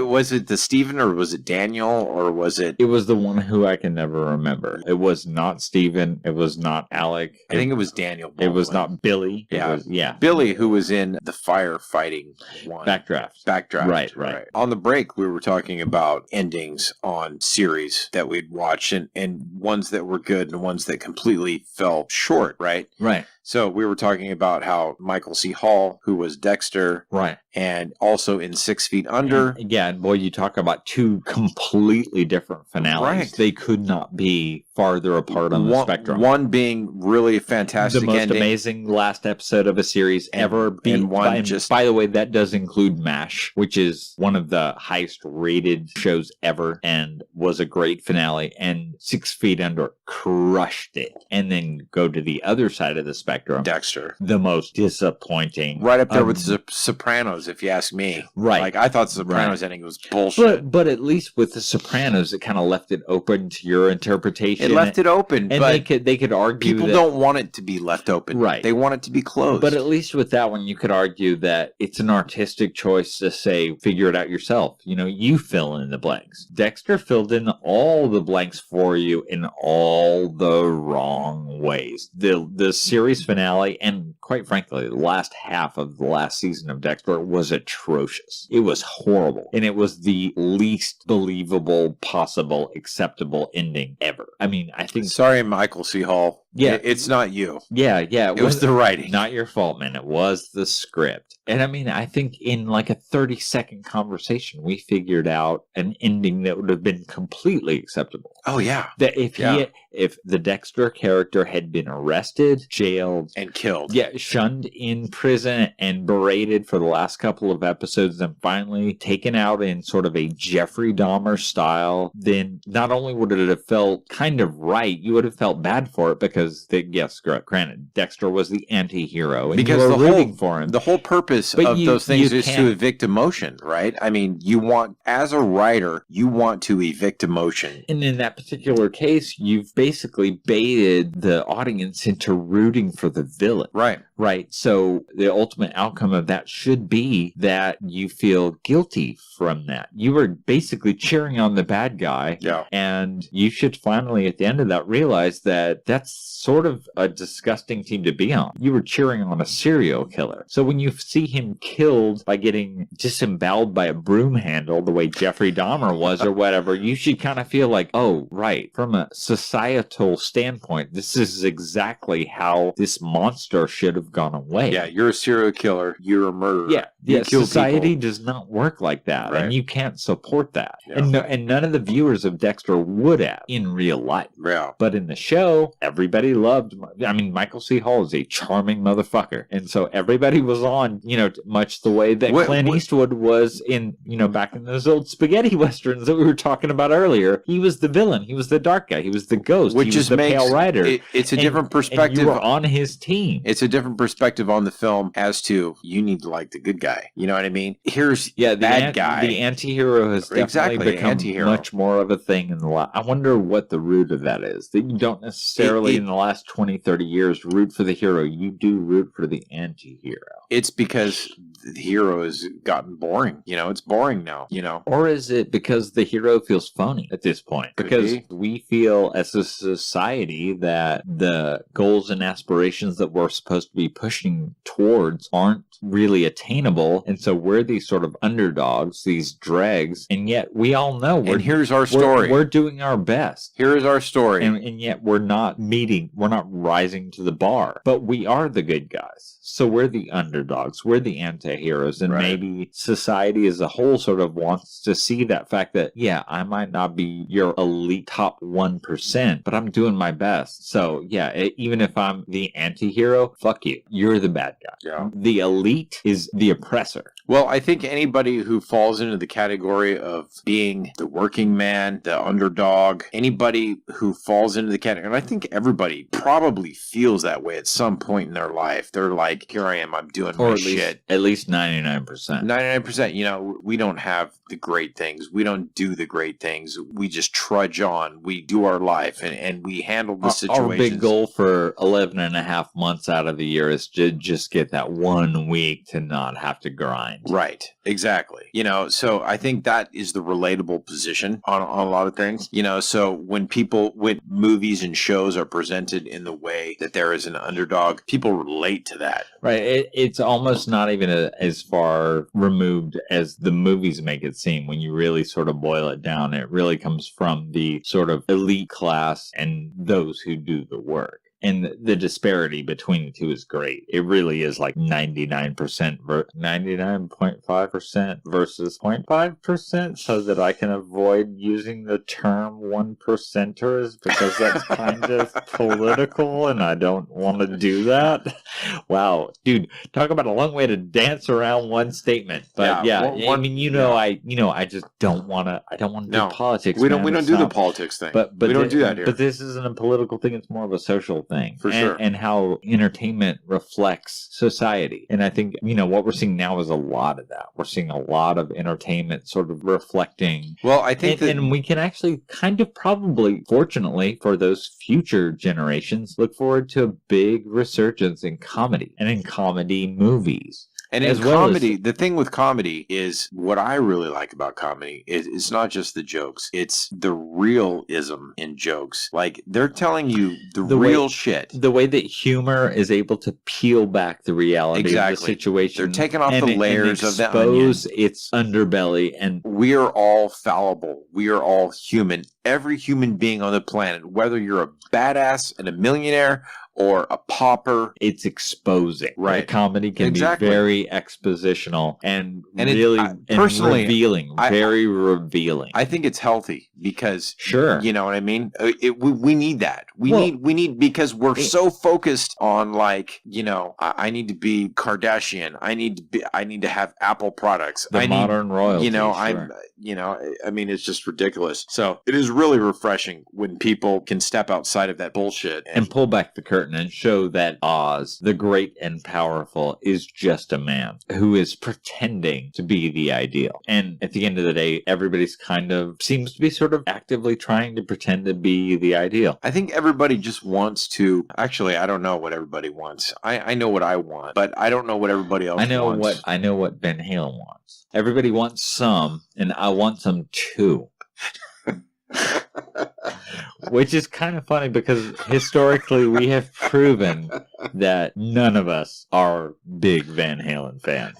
Was it the Stephen or was it Daniel or was it? It was the one who I can never remember. It was not Stephen. It was not Alec. I think it was Daniel Baldwin. It was not Billy. Yeah, Billy, who was in the firefighting one. Backdraft. Right. On the break, we were talking about endings on series that we'd watch and ones that were good and ones that completely fell short, right? Right. So we were talking about how Michael C. Hall, who was Dexter, right, and also in 6 Feet Under. And boy, you talk about two completely different finales. Right. They could not be farther apart on the spectrum. One being really fantastic, the most ending. Amazing last episode of a series ever. By the way, that does include MASH, which is one of the highest rated shows ever, and was a great finale. And 6 Feet Under crushed it. And then go to the other side of the spectrum. Dexter. The most disappointing. Right up there with the Sopranos, if you ask me. Right. Like, I thought the Sopranos ending was bullshit. But at least with the Sopranos, it kind of left it open to your interpretation. It left it open. And but they could argue people don't want it to be left open. Right. They want it to be closed. But at least with that one, you could argue that it's an artistic choice to say, figure it out yourself. You know, you fill in the blanks. Dexter filled in all the blanks for you in all the wrong ways. The series finale, and quite frankly, the last half of the last season of Dexter was atrocious. It was horrible. And it was the least believable, possible, acceptable ending ever. I mean, I think... Sorry, Michael C. Hall. Yeah. It's not you. Yeah. It was the writing. Not your fault, man. It was the script. And I mean, I think in like a 30-second conversation, we figured out an ending that would have been completely acceptable. Oh, yeah. That if the Dexter character had been arrested, jailed, and killed. Yeah, shunned in prison and berated for the last couple of episodes, and finally taken out in sort of a Jeffrey Dahmer style, then not only would it have felt kind of right, you would have felt bad for it because, granted, Dexter was the anti-hero, and because you were rooting for him. The whole purpose of those things is to evict emotion, right? I mean, as a writer, you want to evict emotion. And in that particular case, you've basically baited the audience into rooting for the villain. Right. So the ultimate outcome of that should be that you feel guilty from that. You were basically cheering on the bad guy. Yeah. And you should finally, at the end of that, realize that that's sort of a disgusting team to be on. You were cheering on a serial killer. So when you see him killed by getting disemboweled by a broom handle, the way Jeffrey Dahmer was or whatever, you should kind of feel like, oh, right. From a societal standpoint, this is exactly how this monster should have gone away. Yeah, you're a serial killer. You're a murderer. Yeah, society does not work like that, and you can't support that. Yeah. And none of the viewers of Dexter would have in real life. Yeah. But in the show, everybody loved. I mean, Michael C. Hall is a charming motherfucker, and so everybody was on. Much the way that Clint Eastwood was in. Back in those old spaghetti westerns that we were talking about earlier. He was the villain. He was the dark guy. He was the ghost. He was the Pale Rider. It's a different perspective. And you were on his team. It's a different perspective on the film as to you need to like the good guy. You know what I mean? Here's the bad guy. The anti-hero has definitely Exactly, become anti-hero. much more of a thing in the last. I wonder what the root of that is. That you don't necessarily in the last 20, 30 years root for the hero. You do root for the anti-hero. It's because the hero has gotten boring. You know, it's boring now, you know. Or is it because the hero feels phony at this point? Could Because be. we feel as a society that the goals and aspirations that we're supposed to be pushing towards aren't really attainable. And so we're these sort of underdogs, these dregs. And yet we all know And here's our story. We're doing our best. Here is our story. And yet we're not rising to the bar. But we are the good guys. So we're the underdogs. We're the anti-heroes. And Right. maybe society as a whole sort of wants to see that fact that, yeah, I might not be your elite top 1%, but I'm doing my best. So, yeah, even if I'm the anti-hero, fuck you. You're the bad guy. Yeah. The elite is the oppressor. Well, I think anybody who falls into the category of being the working man, the underdog, anybody who falls into the category, and I think everybody probably feels that way at some point in their life. They're like, here I am, I'm doing my shit. At least 99%. 99%, you know, we don't have the great things. We don't do the great things. We just trudge on. We do our life and we handle the situations. Our big goal for 11 and a half months out of the year is to just get that 1 week to not have to grind. Right, exactly. You know, so I think that is the relatable position on a lot of things. You know, so when movies and shows are presented in the way that there is an underdog, people relate to that. Right. It's almost not even as far removed as the movies make it seem. When you really sort of boil it down, it really comes from the sort of elite class and those who do the work. And the disparity between the two is great. It really is like 99.5% versus 0.5%, so that I can avoid using the term 1%ers because that's kind of political and I don't want to do that. Wow, dude, talk about a long way to dance around one statement. But I just don't want to. I don't want to do politics. We don't do the politics thing. But we don't do that here. But this isn't a political thing. It's more of a social thing. For sure. And how entertainment reflects society. And I think, what we're seeing now is a lot of that. We're seeing a lot of entertainment sort of reflecting. Well, I think and we can actually kind of probably, fortunately for those future generations, look forward to a big resurgence in comedy and in comedy movies. And in comedy, the thing with comedy is what I really like about comedy is it's not just the jokes. It's the realism in jokes. Like, they're telling you the real shit. The way that humor is able to peel back the reality of the situation. They're taking off the layers of the onion. Expose its underbelly. And we are all fallible. We are all human. Every human being on the planet, whether you're a badass and a millionaire or a pauper, it's exposing. Right. The comedy can be very expositional and really personally revealing. Very revealing. I think it's healthy because, sure, you know what I mean? We need that. We need because we're so focused on, like, I need to be Kardashian. I need to have Apple products. Modern royalty. It's just ridiculous. So it is really refreshing when people can step outside of that bullshit and pull back the curtain and show that Oz, the great and powerful, is just a man who is pretending to be the ideal. And at the end of the day, everybody's kind of seems to be sort of actively trying to pretend to be the ideal. I think everybody just wants to. Actually, I don't know what everybody wants. I know what I want, but I don't know what everybody else wants. I know what Van Halen wants. Everybody wants some, and I want some too. Which is kind of funny because historically we have proven that none of us are big Van Halen fans.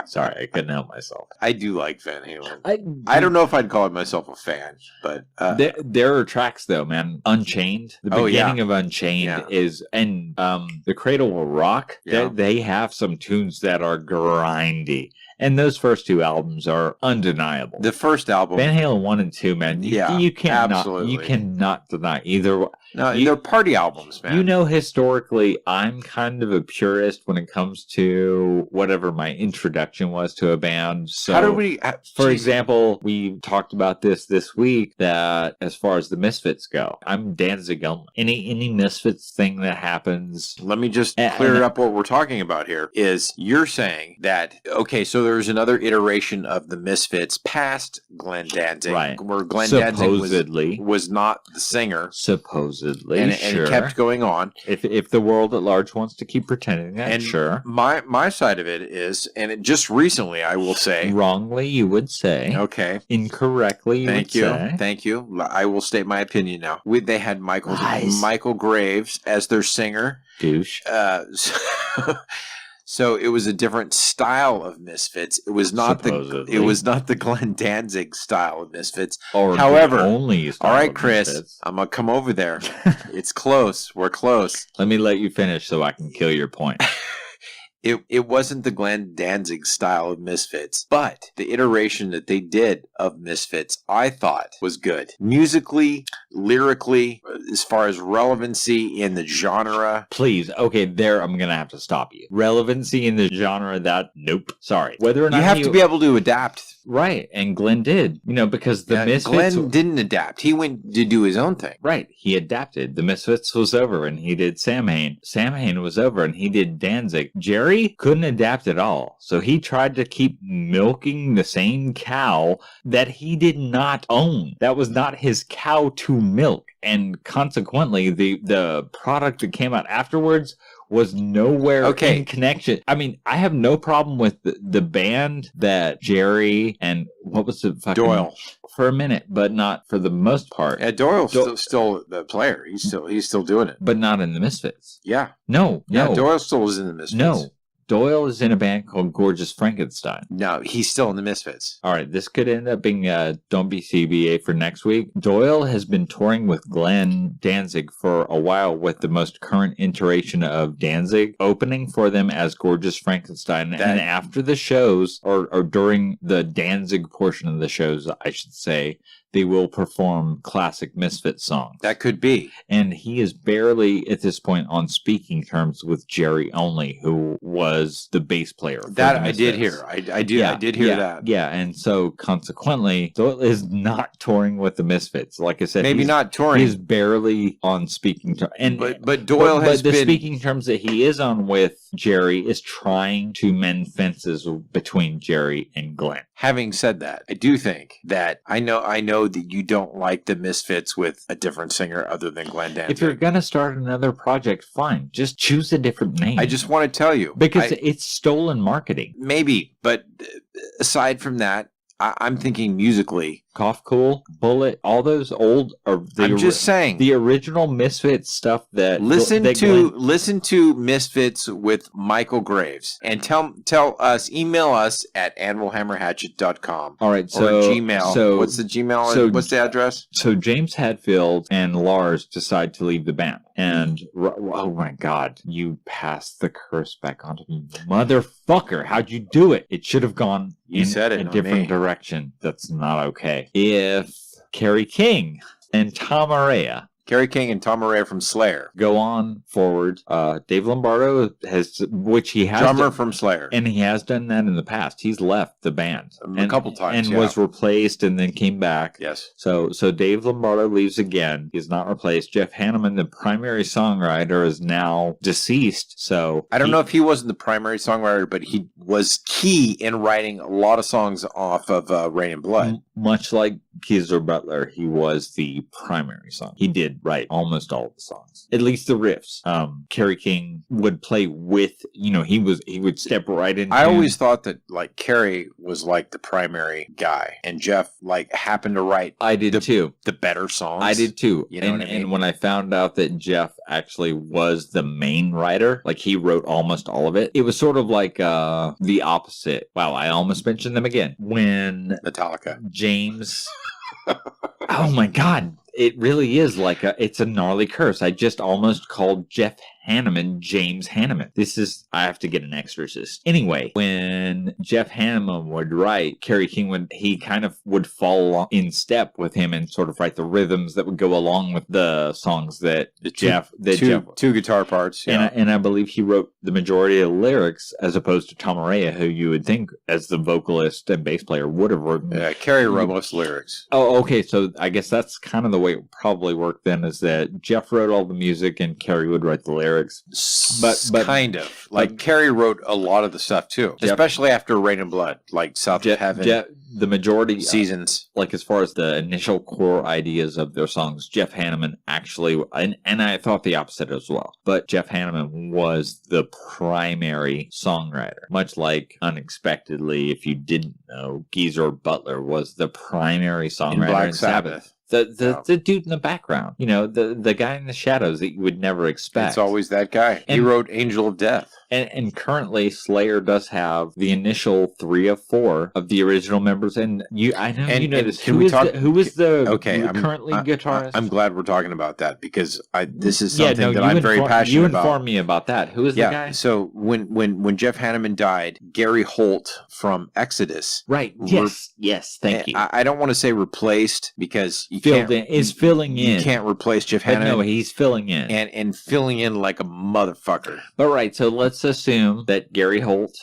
Sorry, I couldn't help myself. I do like Van Halen. I don't know if I'd call myself a fan, but there are tracks though, man. Unchained, the beginning of Unchained is, and the Cradle Will Rock. They have some tunes that are grindy. And those first two albums are undeniable. The first album, Van Halen 1 and 2, man. You absolutely. cannot deny either. No, they're party albums, man. You know, historically, I'm kind of a purist when it comes to whatever my introduction was to a band. So, how do we? for example, we talked about this week that as far as the Misfits go, I'm Danzig only. Any Misfits thing that happens. Let me just clear up what we're talking about here. Is you're saying that okay? So there's another iteration of the Misfits past Glenn Danzig, Right. where Glenn Supposedly. Danzig was not the singer. Supposedly, And sure. it kept going on. If the world at large wants to keep pretending that, And sure. my side of it is, and it just recently, I will say, Wrongly, you would say. okay. Incorrectly, you would say. Thank you. I will state my opinion now. They had Lies. Michael Graves as their singer. Douche. So it was a different style of Misfits. It was not Supposedly. the Glenn Danzig style of Misfits. Or However, the only style all right, of Chris, Misfits. I'm gonna come over there. It's close. We're close. Let me let you finish so I can kill your point. It wasn't the Glenn Danzig style of Misfits, but the iteration that they did of Misfits, I thought was good. Musically, lyrically, as far as relevancy in the genre. Please, okay, there I'm gonna have to stop you. Relevancy in the genre, that nope. Sorry. Whether or not You have to be able to adapt. right, and Glenn did, because the Misfits. Glenn didn't adapt. He went to do his own thing. Right, he adapted. The Misfits was over, and he did Samhain. Samhain was over, and he did Danzig. Jerry couldn't adapt at all, so he tried to keep milking the same cow that he did not own. That was not his cow to milk, and consequently, the product that came out afterwards was nowhere in connection. I mean, I have no problem with the band that Jerry and what was the fucking Doyle for a minute, but not for the most part. Yeah, Doyle's still the player. He's still doing it. But not in the Misfits. Yeah. No. Doyle still is in the Misfits. No. Doyle is in a band called Gorgeous Frankenstein. No, he's still in the Misfits. All right, this could end up being Don't Be CBA for next week. Doyle has been touring with Glenn Danzig for a while with the most current iteration of Danzig, opening for them as Gorgeous Frankenstein. And after the shows, or during the Danzig portion of the shows, I should say, they will perform classic Misfit songs. That could be. And he is barely, at this point, on speaking terms with Jerry Only, who was the bass player. That I did hear. I did hear that. Yeah, and so consequently, Doyle is not touring with the Misfits. Like I said, maybe not touring. He's barely on speaking terms. But Doyle has been... the speaking terms that he is on with Jerry is trying to mend fences between Jerry and Glenn. Having said that, I do think that I know that you don't like the Misfits with a different singer other than Glenn Danzig. If you're going to start another project, fine. Just choose a different name. I just want to tell you. Because it's stolen marketing. Maybe, but aside from that, I'm thinking musically. Cough Cool, Bullet, all those old. I'm just saying the original Misfits stuff that listen to Misfits with Michael Graves and email us at AnvilHammerHatchet.com. All right, so or Gmail. So what's the Gmail? So, what's the address? So James Hetfield and Lars decide to leave the band, and oh my God, you passed the curse back onto me, motherfucker! How'd you do it? It should have gone in a different direction. That's not okay. If Kerry King and Tom Araya from Slayer go on forward, Dave Lombardo has, which he has drummer from Slayer, and he has done that in the past. He's left the band a couple times and was replaced and then came back. Yes. So Dave Lombardo leaves again. He's not replaced. Jeff Hanneman, the primary songwriter, is now deceased. So I don't know if he wasn't the primary songwriter, but he was key in writing a lot of songs off of Rain and Blood. Much like Geezer Butler, he was the primary song. He did write almost all of the songs, at least the riffs. Kerry King would play with, he would step right in. I always thought that like Kerry was like the primary guy, and Jeff like happened to write. I did too. The better songs. I did too. You know what I mean? And when I found out that Jeff actually was the main writer, like he wrote almost all of it, it was sort of like the opposite. Wow, I almost mentioned them again. When Metallica. James. Oh my God. It really is like it's a gnarly curse. I just almost called Jeff Hanneman, James Hanneman. I have to get an exorcist. Anyway, when Jeff Hanneman would write, Kerry King he kind of would fall in step with him and sort of write the rhythms that would go along with the songs that Jeff. Two guitar parts. Yeah. And I believe he wrote the majority of the lyrics as opposed to Tom Araya, who you would think as the vocalist and bass player would have written. Yeah, Kerry wrote most lyrics. Oh, okay. So I guess that's kind of the way it probably worked then, is that Jeff wrote all the music and Kerry would write the lyrics. But kind of. Like Kerry wrote a lot of the stuff too, Jeff, especially after Rain and Blood, like South of Heaven. The majority seasons, like as far as the initial core ideas of their songs, Jeff Hanneman actually, and I thought the opposite as well, but Jeff Hanneman was the primary songwriter, much like unexpectedly, if you didn't know, Geezer Butler was the primary songwriter in Black Sabbath. The dude in the background, the guy in the shadows that you would never expect. It's always that guy. He wrote Angel of Death. And currently, Slayer does have the initial 3 of 4 of the original members. And I know you know this. Who is the currently guitarist? I'm glad we're talking about that because this is something that I'm very passionate about. You informed me about that. Who is the guy? So when Jeff Hanneman died, Gary Holt from Exodus. Right. Yes. Thank you. I don't want to say replaced because is filling in. You can't replace Jeff Hanneman. No, he's filling in. And filling in like a motherfucker. But right, so let's assume that Gary Holt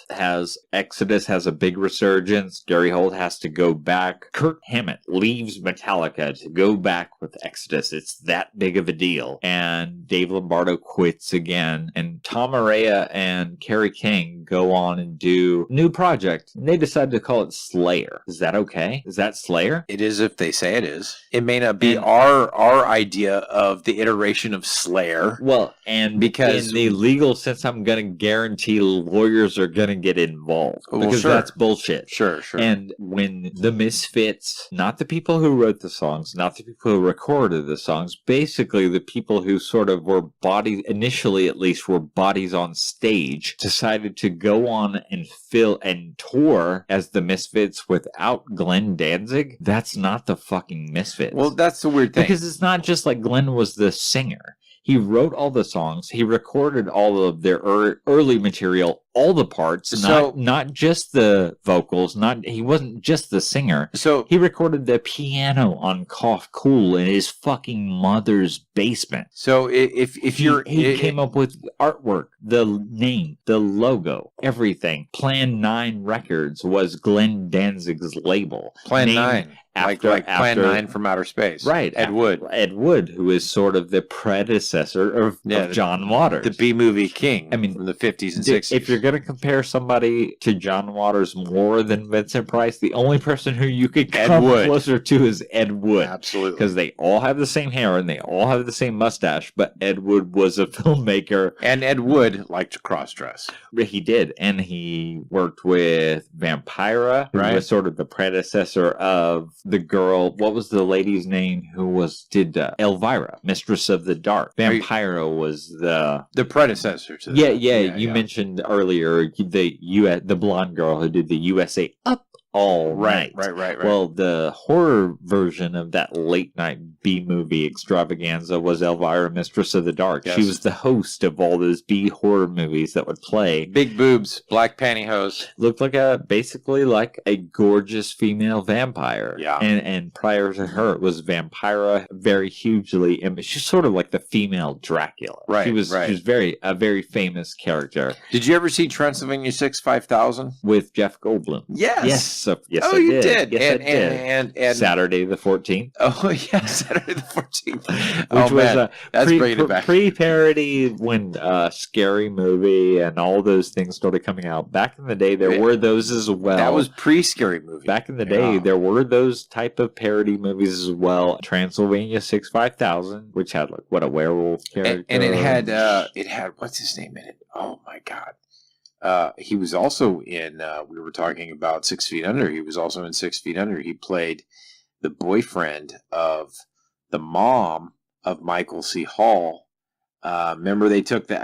Exodus has a big resurgence. Gary Holt has to go back. Kirk Hammett leaves Metallica to go back with Exodus. It's that big of a deal. And Dave Lombardo quits again. And Tom Araya and Kerry King go on and do a new project. And they decide to call it Slayer. Is that okay? Is that Slayer? It is if they say it is. It may not be our idea of the iteration of Slayer. Well, and because in the legal sense, I'm going to guarantee lawyers are going to get involved because that's bullshit. Sure. And when the Misfits, not the people who wrote the songs, not the people who recorded the songs, basically the people who sort of were bodies, initially at least, were bodies on stage, decided to go on and fill and tour as the Misfits without Glenn Danzig, that's not the fucking Misfits. Well, that's the weird thing. Because it's not just like Glenn was the singer. He wrote all the songs. He recorded all of their early material, all the parts, not just the vocals. He wasn't just the singer. So he recorded the piano on Cough Cool in his fucking mother's basement. So if he came up with artwork, the name, the logo, everything. Plan 9 Records was Glenn Danzig's label. Plan 9. Like Plan 9 from Outer Space. Right. Ed Wood. Ed Wood, who is sort of the predecessor of John Waters. The B-movie king from the 50s and 60s. If you're going to compare somebody to John Waters more than Vincent Price, the only person who you could come closer to is Ed Wood. Absolutely. Because they all have the same hair and they all have the same mustache, but Ed Wood was a filmmaker. And Ed Wood liked to cross-dress. He did. And he worked with Vampira, who was sort of the predecessor of the girl, what was the lady's name who did Elvira, Mistress of the Dark. Vampira was the predecessor to that. Yeah, you mentioned earlier the blonde girl who did the USA Up All Night. Right. Well, the horror version of that late night B-movie extravaganza was Elvira, Mistress of the Dark. Yes. She was the host of all those B horror movies that would play. Big boobs, black pantyhose. Looked basically like a gorgeous female vampire. Yeah. And prior to her, it was Vampira, very hugely image. She's sort of like the female Dracula. Right. She was a very famous character. Did you ever see Transylvania 5000 with Jeff Goldblum? Yes. I did. Yes, I did. And Saturday the 14th. Oh, yeah, Saturday the 14th. Which was that's bringing it back. Pre-parody when Scary Movie and all those things started coming out. Back in the day, there were those as well. That was pre-Scary Movie. Back in the day, there were those type of parody movies as well. Transylvania 5000, which had a werewolf character. And it had, what's his name in it? Oh, my God. He was also in, we were talking about 6 Feet Under. He was also in 6 Feet Under. He played the boyfriend of the mom of Michael C. Hall. Remember they took the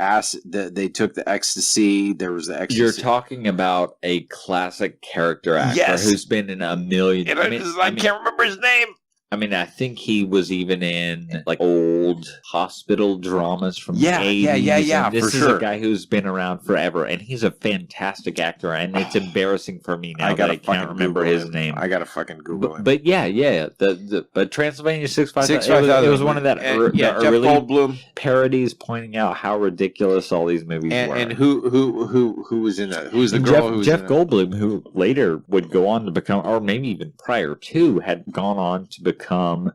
ecstasy. There was the ecstasy. You're talking about a classic character actor who's been in a million. I can't remember his name. I mean, I think he was even in like old hospital dramas from the 80s. Yeah. And this For is sure. a guy who's been around forever, and he's a fantastic actor. And it's embarrassing for me now that I can't remember his name. I gotta fucking Google him. But yeah. But Transylvania 65000. It was one of that Jeff early Goldblum parodies pointing out how ridiculous all these movies were. and who was in that? Who was the girl? Who was Jeff in Goldblum, who later would go on to become, or maybe even prior to, had gone on to become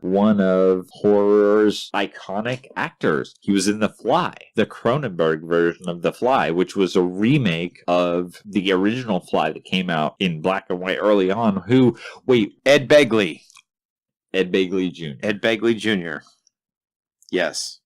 one of horror's iconic actors. He was in The Fly, the Cronenberg version of The Fly, which was a remake of the original Fly that came out in black and white early on. Ed Begley. Ed Begley Jr. Ed Begley Jr. Yes.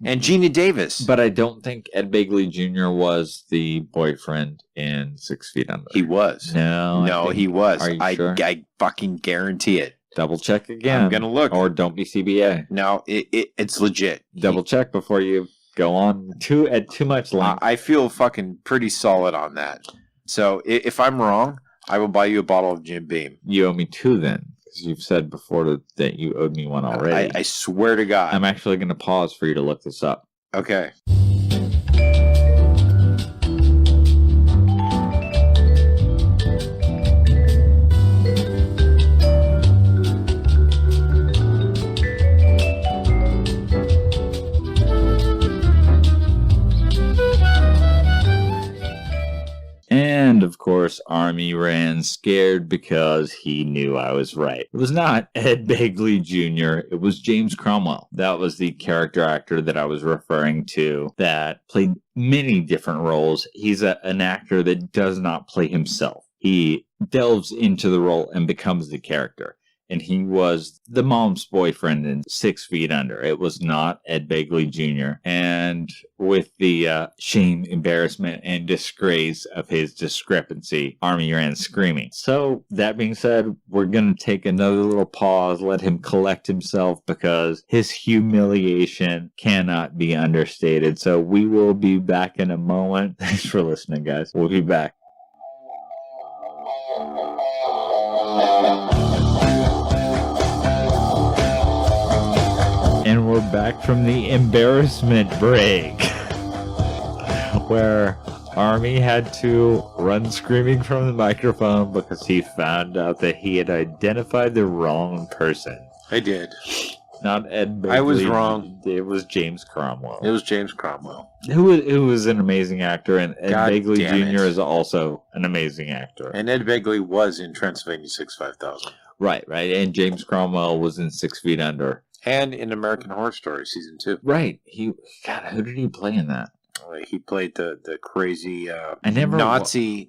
And Gina Davis. But I don't think Ed Begley Jr. was the boyfriend in 6 Feet Under. He was. No, He was. Are you sure? I fucking guarantee it. Double check again. I'm gonna look. Or don't be CBA. No, it's legit. Double check before you go on at too much length. I feel fucking pretty solid on that. So if I'm wrong, I will buy you a bottle of Jim Beam. You owe me 2 then, because you've said before that you owed me 1 already. I swear to God. I'm actually going to pause for you to look this up. Okay. And, of course, Army ran scared because he knew I was right. It was not Ed Begley Jr., it was James Cromwell. That was the character actor that I was referring to that played many different roles. He's an actor that does not play himself. He delves into the role and becomes the character. And he was the mom's boyfriend in 6 Feet Under. It was not Ed Begley Jr. And with the shame, embarrassment, and disgrace of his discrepancy, Army ran screaming. So, that being said, we're going to take another little pause, let him collect himself, because his humiliation cannot be understated. So, we will be back in a moment. Thanks for listening, guys. We'll be back. And we're back from the embarrassment break, where Army had to run screaming from the microphone because he found out that he had identified the wrong person. I did. Not Ed Begley. I was wrong. It was James Cromwell. It was James Cromwell. Who was an amazing actor, and Ed God Begley damn Jr. it. is also an amazing actor. And Ed Begley was in Transylvania 65000. Right. And James Cromwell was in 6 Feet Under. And in American Horror Story Season 2. Right. God, who did he play in that? He played the crazy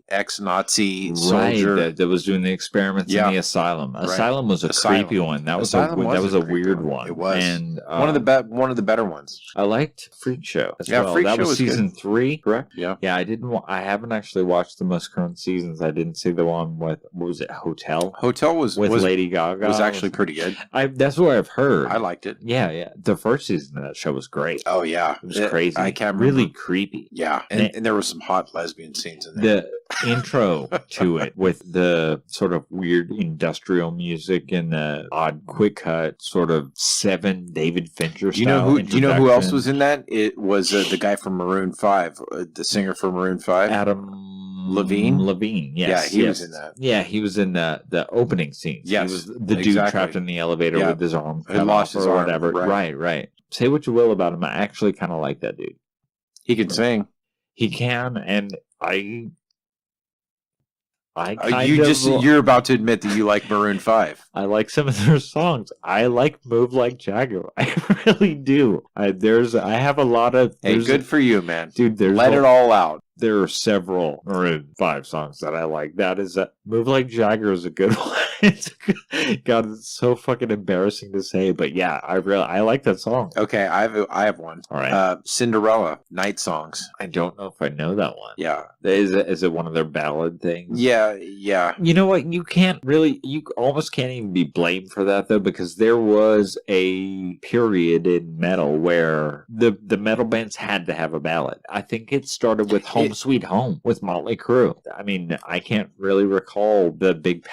ex-Nazi soldier. Right, that was doing the experiments in the asylum. Right. Asylum was a creepy one. That was a weird one. It was. And one of the better ones. I liked Freak Show as Yeah, well. Freak That Show was was season 3, correct? Yeah. Yeah, I haven't actually watched the most current seasons. I didn't see the one with, what was it, Hotel? Hotel was Lady Gaga. was actually pretty good. That's what I've heard. I liked it. Yeah. The first season of that show was great. Oh yeah, It was crazy. I can't remember. Really creepy. Yeah, and there were some hot lesbian scenes in there. The intro to it with the sort of weird industrial music and the odd quick cut sort of 7 David Fincher style. Do you know who else was in that? It was the guy from Maroon 5, the singer from Maroon 5. Adam Levine, yes. Yeah, he was in that. Yeah, he was in the opening scenes. Yes, he was the dude trapped in the elevator with his arm cut lost off his or arm, whatever. Right. Say what you will about him. I actually kind of like that dude. He could sing. He can, and I you're about to admit that you like Maroon 5. I like some of their songs. I like Move Like Jagger. I really do. I have a lot of. Hey, good for you, man. Dude, let it all out. There are several Maroon 5 songs that I like. That is Move Like Jagger is a good one. God, it's so fucking embarrassing to say, but yeah, I like that song. Okay, I have one. All right. Cinderella, Night Songs. I don't know if I know that one. Yeah. Is it one of their ballad things? Yeah. You know what? You almost can't even be blamed for that though, because there was a period in metal where the metal bands had to have a ballad. I think it started with Home Sweet Home with Motley Crue. I mean, I can't really recall the big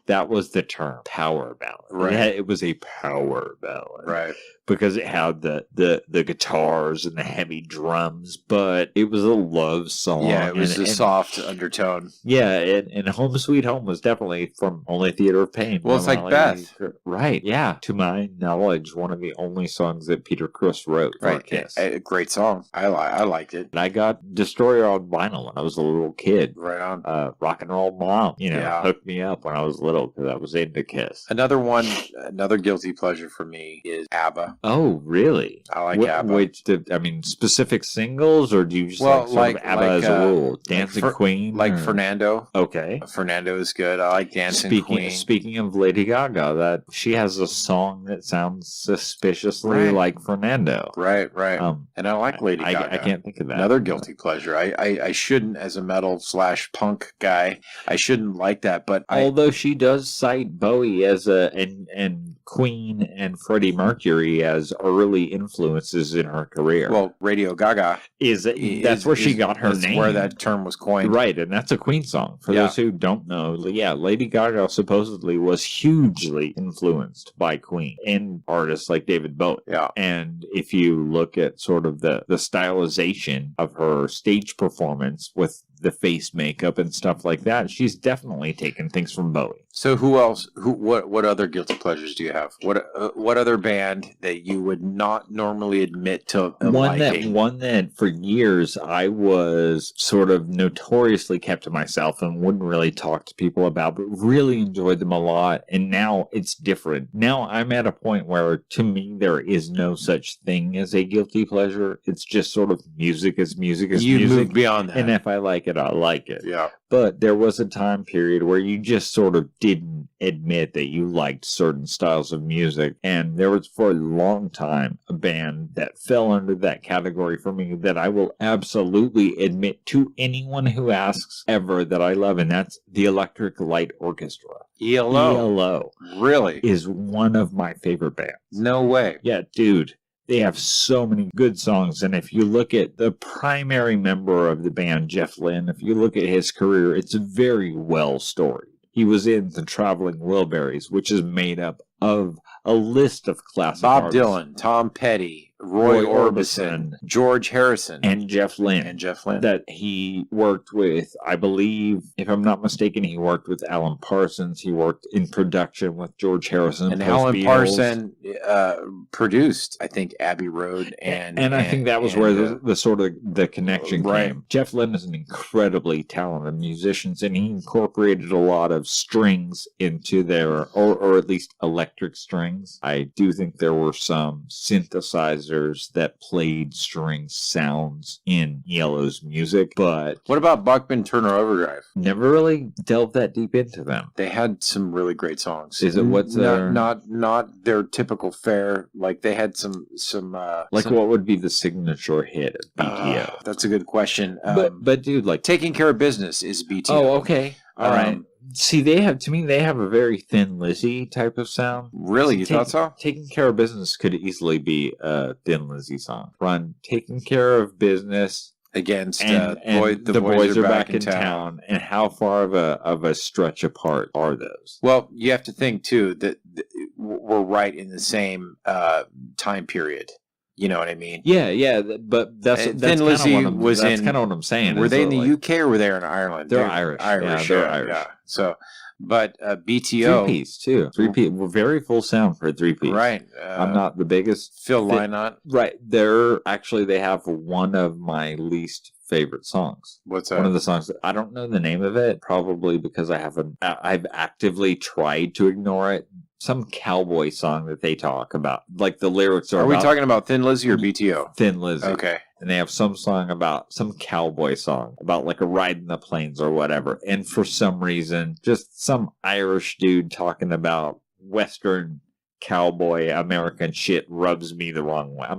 that was the term, power ballad. Right. It was a power ballad. Right. Because it had the guitars and the heavy drums, but it was a love song. Yeah, it was a soft undertone. Yeah, and Home Sweet Home was definitely from Only Theater of Pain. Well, it's like Beth. Right, yeah. To my knowledge, one of the only songs that Peter Criss wrote for Kiss. A great song. I liked it. And I got Destroyer on vinyl when I was a little kid. Right on. Rock and Roll Mom, hooked me up when I was little because I was into Kiss. Another guilty pleasure for me is ABBA. Oh, really? I like ABBA. Specific singles, or do you just like ABBA as a rule? Dancing Queen? Like Fernando. Okay. Fernando is good. I like Dancing Queen. Speaking of Lady Gaga, that she has a song that sounds suspiciously like Fernando. Right. And I like Lady Gaga. I can't think of that. Another guilty pleasure. I shouldn't, as a metal/punk guy, I shouldn't like that, but although she does cite Bowie as and Queen and Freddie Mercury as early influences in her career. Well, Radio Gaga that's where she got her name. Where that term was coined. Right, and that's a Queen song. For those who don't know, Lady Gaga supposedly was hugely influenced by Queen and artists like David Bowie. Yeah. And if you look at sort of the stylization of her stage performance with the face makeup and stuff like that, she's definitely taken things from Bowie. So who else? What other guilty pleasures do you have? What other band that you would not normally admit to liking? One that for years I was sort of notoriously kept to myself and wouldn't really talk to people about, but really enjoyed them a lot. And now it's different. Now I'm at a point where, to me, there is no such thing as a guilty pleasure. It's just sort of music is music is music. You moved beyond that. And if I like it, I like it. Yeah. But there was a time period where you just sort of didn't admit that you liked certain styles of music. And there was, for a long time, a band that fell under that category for me that I will absolutely admit to anyone who asks ever that I love, and that's the Electric Light Orchestra. ELO. Really? Is one of my favorite bands. No way. Yeah, dude. They have so many good songs, and if you look at the primary member of the band, Jeff Lynne, if you look at his career, it's very well storied. He was in the Traveling Wilburys, which is made up of a list of classic artists. Bob Dylan, Tom Petty, Roy Orbison, George Harrison, and Jeff Lynne. That he worked with, I believe, if I'm not mistaken, he worked with Alan Parsons. He worked in production with George Harrison. And Alan Parsons produced, I think, Abbey Road. And I think that was where the sort of the connection came. Jeff Lynne is an incredibly talented musician, and he incorporated a lot of strings into their, or at least electric strings. I do think there were some synthesizers that played string sounds in ELO's music, but what about Bachman Turner Overdrive? Never really delved that deep into them. They had some really great songs. Is it what's their... not their typical fare? Like they had some what would be the signature hit of BTO? That's a good question. But dude, like Taking Care of Business is BTO. Oh, okay, all right. See, they have a very Thin Lizzy type of sound. Really? You thought so? Taking Care of Business could easily be a Thin Lizzy song. Run Taking Care of Business against the boys are back in town. And how far of a stretch apart are those? Well, you have to think too that we're right in the same time period. You know what I mean? Yeah, but that's Thin Lizzy was in. That's kind of what I'm saying. Were they in the UK or were they in Ireland? They're Irish. Irish. Yeah, they're Irish. Yeah. So, but BTO 3-piece too. 3-piece, very full sound for a 3-piece. Right. I'm not the biggest Phil Lynott. Right. They have one of my least favorite songs. What's that? One of the songs that I don't know the name of it, probably because I've actively tried to ignore it. Some cowboy song that they talk about, like the lyrics are. Are we talking about Thin Lizzy or BTO? Thin Lizzy. Okay. And they have some cowboy song about like a ride in the plains or whatever. And for some reason, just some Irish dude talking about Western cowboy American shit rubs me the wrong way.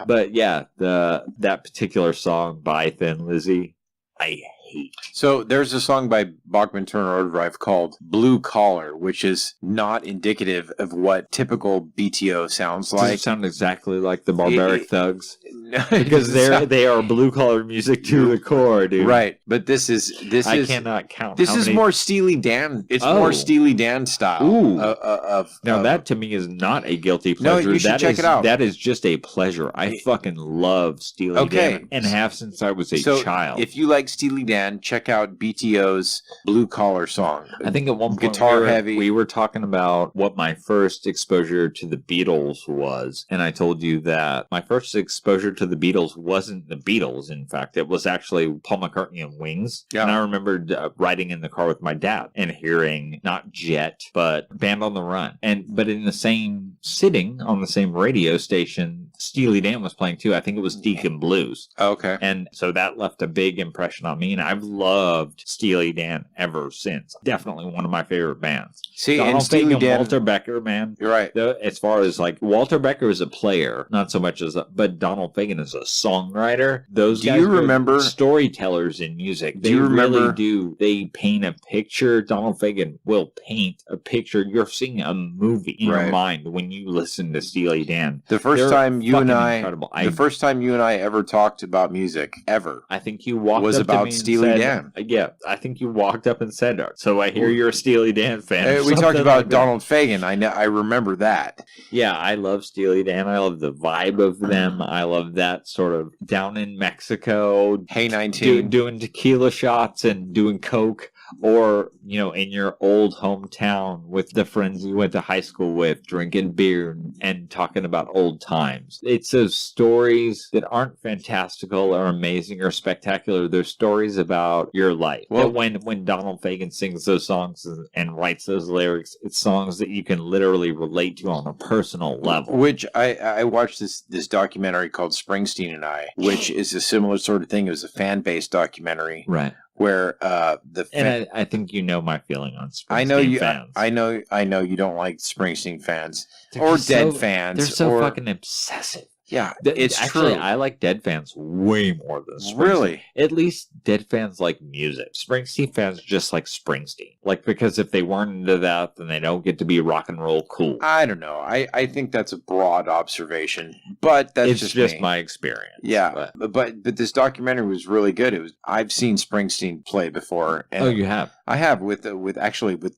But yeah, that particular song by Thin Lizzy, I hate. So there's a song by Bachman Turner Overdrive called Blue Collar, which is not indicative of what typical BTO sounds like. Does it sound exactly like the Barbaric Thugs? because they are blue collar music to the core, dude. Right, but this is I cannot count. This how is many... more Steely Dan. It's Oh. more Steely Dan style. Ooh. Now Of that to me is not a guilty No, pleasure. you should That check is- it out. That is just a pleasure. I fucking love Steely Okay. Dan and have since I was a so child. if you like Steely Dan, check out BTO's Blue Collar song. I think at one point Guitar heavy. we were talking about what my first exposure to the Beatles was, and I told you that my first exposure to the Beatles wasn't the Beatles. In fact, it was actually Paul McCartney and Wings. Yeah. And I remembered riding in the car with my dad and hearing not Jet, but Band on the Run. But in the same sitting on the same radio station, Steely Dan was playing too. I think it was Deacon Blues. Okay. And so that left a big impression on me, and I've loved Steely Dan ever since. Definitely one of my favorite bands. See, Donald and Steely Fagen, Dan, Walter Becker, man. you're right. As far as like Walter Becker is a player, not so much as, but Donald Fagen is a songwriter. Those Do guys you are remember- storytellers in music? Do They you remember- really do. They paint a picture. Donald Fagen will paint a picture. You're seeing a movie in your Right. mind when you listen to Steely Dan. The first They're time you and fucking I, incredible. the first time you and I ever talked about music ever. I think you walked was up to about me and Steely said, Dan. Yeah, I think you walked up and said, "So I hear you're a Steely Dan fan." or We talked something about like that. Donald Fagen. I remember that. Yeah, I love Steely Dan. I love the vibe of them. I love that sort of down in Mexico, Hey 19. doing tequila shots and doing coke, or in your old hometown with the friends you went to high school with, drinking beer and talking about old times. It's those stories that aren't fantastical or amazing or spectacular. They're stories about your life. Well- when Donald Fagen sings those songs and writes those lyrics, it's songs that you can literally relate to on a personal level. Which I watched this documentary called Springsteen and I, which is a similar sort of thing. It was a fan-based documentary Right. where And I think you know my feeling on Springsteen I know you fans. I know you don't like Springsteen fans They're or just Dead so- fans. They're so or, fucking obsessive. yeah. Th- It's Actually, true. I like Dead fans way more than Springsteen. Really? At least Dead fans like music. Springsteen fans just like Springsteen. Because if they weren't into that, then they don't get to be rock and roll cool. I don't know. I think that's a broad observation, but that's It's just me. my experience. Yeah, but this documentary was really good. I've seen Springsteen play before, and Oh, you have? I have with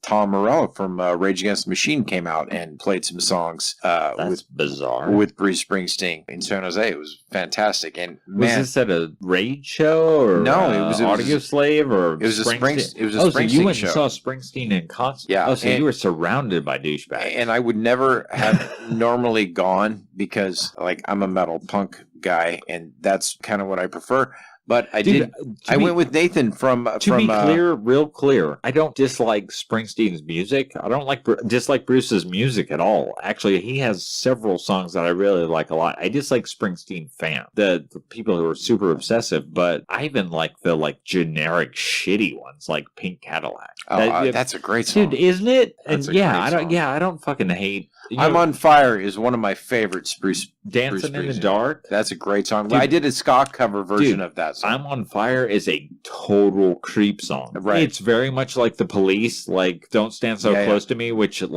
Tom Morello from Rage Against the Machine came out and played some songs That's bizarre. with Bruce Springsteen in San Jose. It was fantastic, and Was man, this at a Rage show or No, it was- Audio Slave or it was a Springsteen? It was a Oh, so you Springsteen went show. and saw Springsteen in concert? Yeah, Oh, so and- you were surrounded by douchebags. and I would never have normally gone because I'm a metal punk guy, and that's kind of what I prefer. But I Dude, did. I went with Nathan from To be clear, real clear, I don't dislike Springsteen's music. I don't dislike Bruce's music at all. Actually, he has several songs that I really like a lot. I dislike Springsteen fan, the people who are super obsessive, but I even like the generic shitty ones like Pink Cadillac. that's a great song. Dude, isn't it? And That's a yeah, great I don't. song. Yeah, I don't fucking hate. I'm on Fire is one of my favorites. Dancing in the Springsteen. Dark. That's a great song. Dude. I did a ska cover version Dude, of that song. I'm on Fire is a total creep song. Right. It's very much like The Police, Don't Stand So Yeah, Close to Me, which it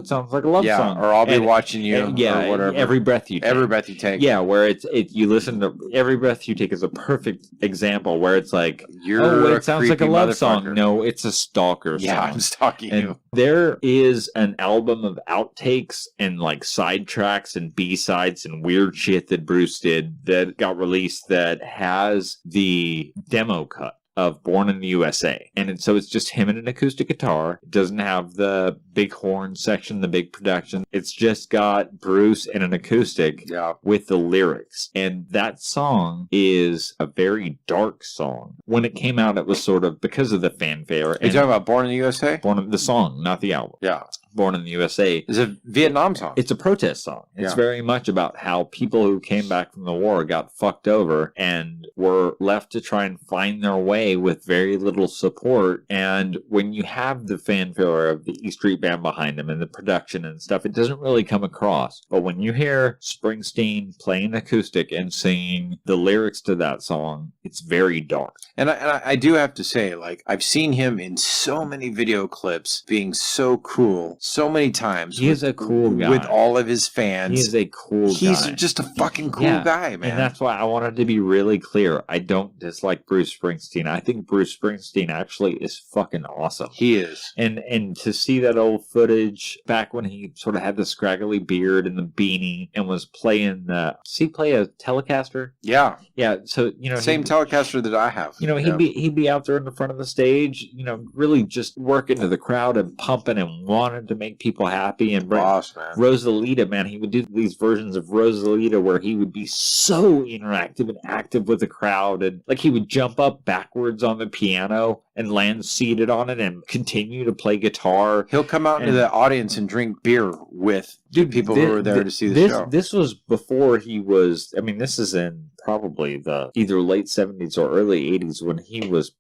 sounds like a love song. or I'll be And- watching you, and, yeah, or whatever. Every Breath You Take. Every breath you take. Yeah, where you listen to Every Breath You Take is a perfect example where it's like, You're it sounds like a creepy love song. motherfucker. No, it's a stalker Yeah, song. I'm stalking And you. there is an album of outtakes and sidetracks and B-sides and weird shit that Bruce did that got released that has the demo cut of Born in the USA. And so it's just him and an acoustic guitar. It doesn't have the big horn section, the big production. It's just got Bruce and an acoustic Yeah. with the lyrics. And that song is a very dark song. When it came out, it was sort of because of the fanfare. Are you talking about Born in the USA? The song, not the album. Yeah. Born in the USA. It's a Vietnam song. It's a protest song. It's Yeah. very much about how people who came back from the war got fucked over and were left to try and find their way with very little support. And when you have the fanfare of the E Street Band behind them and the production and stuff, it doesn't really come across. But when you hear Springsteen playing acoustic and singing the lyrics to that song, it's very dark. And I do have to say, I've seen him in so many video clips being so cool so many times. He is a cool guy. With all of his fans. He is a cool guy. He's just a fucking cool guy, man. And that's why I wanted to be really clear. I don't dislike Bruce Springsteen. I think Bruce Springsteen actually is fucking awesome. He is. And to see that old footage back when he sort of had the scraggly beard and the beanie and was playing does he play a Telecaster? Yeah. Yeah. So, same Telecaster that I have. He'd be out there in the front of the stage, really just working to the crowd and pumping and wanting to make people happy and bring Rosalita, man. He would do these versions of Rosalita where he would be so interactive and active with the crowd, and like he would jump up backwards on the piano and land seated on it and continue to play guitar. He'll come out into the audience and drink beer with people who were there to see the show. This was before he was, this is in probably the either late 70s or early 80s when he was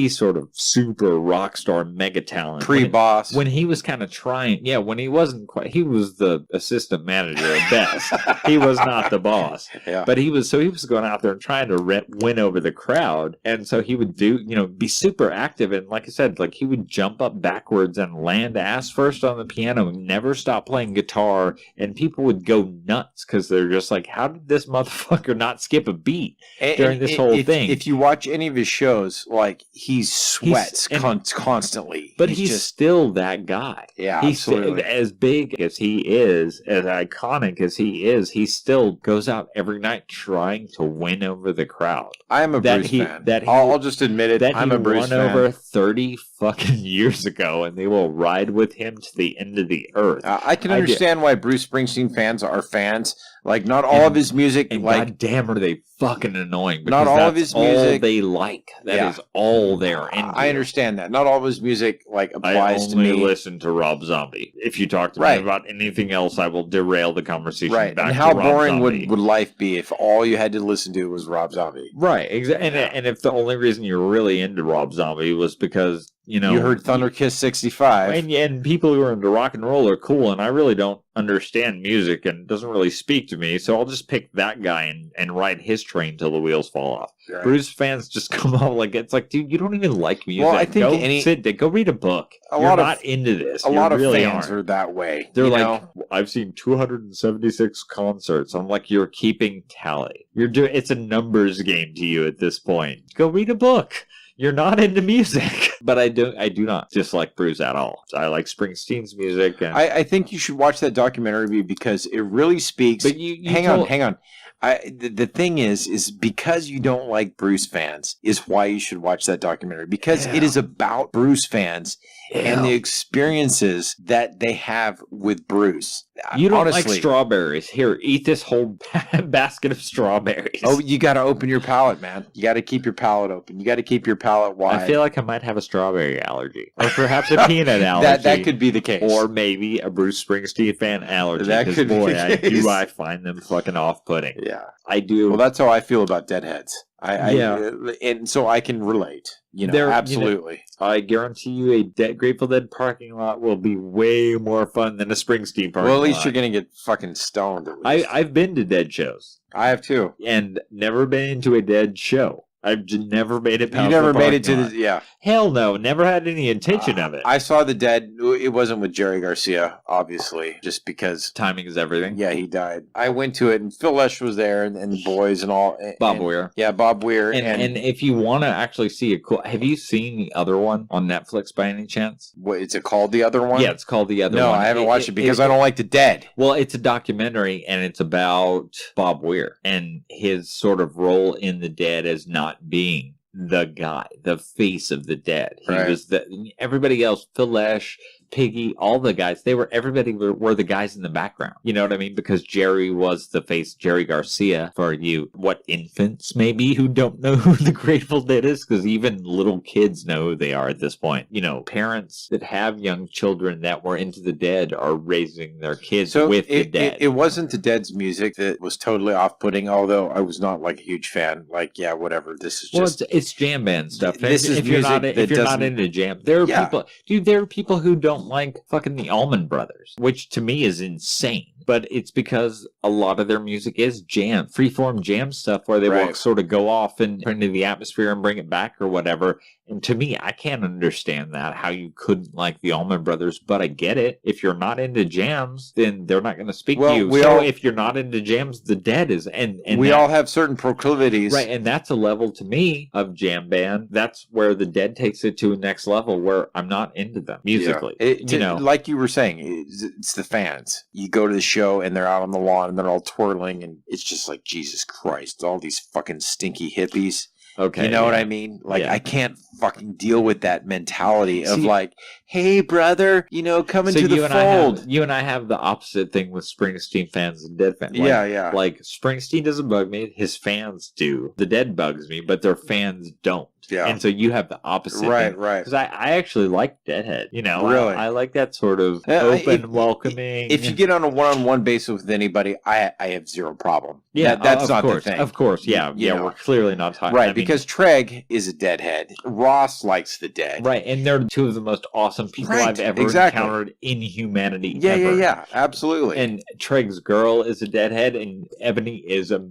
sort of super rock star mega talent. Pre-boss. When he was kind of trying, when he wasn't quite, he was the assistant manager at best. He was not the boss. Yeah. But he was going out there and trying to win over the crowd. And so he would be super active. And like I said, like he would jump up backwards and land ass first on the piano and never stop playing guitar. And people would go nuts because they're just like, how did this motherfucker not skip a beat during this whole thing? If you watch any of his shows, like he sweats constantly. But he's still that guy. Yeah, he's absolutely. As big as he is, as iconic as he is, he still goes out every night trying to win over the crowd. I am a Bruce fan. I'll just admit it. I'm a Bruce fan. Won over 30 fucking years ago, and they will ride with him to the end of the earth. I can understand why Bruce Springsteen fans are fans. Like, not all of his music, and like, goddamn, are they fucking annoying? Not all of his music, all they like. That is all they're into. I understand that. Not all of his music like applies to me. I only listen to Rob Zombie. If you talk to me about anything else, I will derail the conversation. Right. Back and how to Rob boring Zombie. would life be if all you had to listen to was Rob Zombie? Right. Exactly. And if the only reason you're really into Rob Zombie was because you heard Thunder Kiss 65, and people who are into rock and roll are cool, and I really don't understand music and it doesn't really speak to me, so I'll just pick that guy and ride his train till the wheels fall off. Right. Bruce fans just come out like, it's like, dude, you don't even like music. Well, I think go read a book. You're not into this. A lot of fans are that way. They're like, I've seen 276 concerts. I'm like, you're keeping tally. It's a numbers game to you at this point. Go read a book. You're not into music. But I do not dislike Bruce at all. So I like Springsteen's music. And I think you should watch that documentary because it really speaks. But hang on. The thing is because you don't like Bruce fans is why you should watch that documentary. Because it is about Bruce fans and the experiences that they have with Bruce. You don't like strawberries. Here, eat this whole basket of strawberries. Oh, you got to open your palate, man. You got to keep your palate open. You got to keep your palate wide. I feel like I might have a strawberry allergy. Or perhaps a peanut allergy. That could be the case. Or maybe a Bruce Springsteen fan allergy. That could be the case. I find them fucking off-putting. Yeah. I do. Well, that's how I feel about Deadheads. And so I can relate. Absolutely. I guarantee you a Grateful Dead parking lot will be way more fun than a Springsteen parking lot. Well, at least you're going to get fucking stoned. I've been to Dead shows. I have too. And never been into a Dead show. I've never made it past You never made it to the... Hell no. Never had any intention of it. I saw the Dead. It wasn't with Jerry Garcia, obviously, just because... Timing is everything. Yeah, he died. I went to it, and Phil Lesh was there, and the boys and all. Bob Weir. Yeah, Bob Weir. And if you want to actually see a cool... Have you seen the other one on Netflix by any chance? What, is it called The Other One? Yeah, it's called The Other One. No, I haven't watched it because I don't like the Dead. Well, it's a documentary, and it's about Bob Weir and his sort of role in the Dead as not being the guy, the face of the Dead. He was everybody else, Phil Lesh, Piggy, all the guys, everybody were the guys in the background. You know what I mean? Because Jerry was the face, Jerry Garcia, for you, infants maybe who don't know who the Grateful Dead is, because even little kids know who they are at this point. Parents that have young children that were into the Dead are raising their kids with the Dead. It wasn't the Dead's music that was totally off-putting, although I was not like a huge fan. Like, yeah, whatever. This is just... Well, it's jam band stuff. If you're not into jam, there are people, dude, there are people who don't don't like fucking the Allman Brothers, which to me is insane. But it's because a lot of their music is jam, freeform jam stuff where they will sort of go off and into the atmosphere and bring it back or whatever. And to me, I can't understand that, how you couldn't like the Allman Brothers, but I get it. If you're not into jams, then they're not going to speak to you. So if you're not into jams, the Dead is. And we all have certain proclivities. Right, and that's a level to me of jam band. That's where the Dead takes it to a next level where I'm not into them musically. Yeah. Like you were saying, it's the fans. You go to the show and they're out on the lawn and they're all twirling and it's just like, Jesus Christ, all these fucking stinky hippies. Okay. You know what I mean? Like, I can't fucking deal with that mentality of like, hey, brother, come into the fold. You and I have the opposite thing with Springsteen fans and Dead fans. Like, yeah. Like, Springsteen doesn't bug me. His fans do. The Dead bugs me, but their fans don't. Yeah. And so you have the opposite. Right. Because I actually like Deadhead. Really? I like that sort of open, welcoming. If you get on a one-on-one basis with anybody, I have zero problem. Yeah, that's not the thing. Of course, yeah. We're clearly not talking. Right, because Treg is a Deadhead. Ross likes the Dead. Right, and they're two of the most awesome people I've ever encountered in humanity. Yeah, absolutely. And Treg's girl is a Deadhead, and Ebony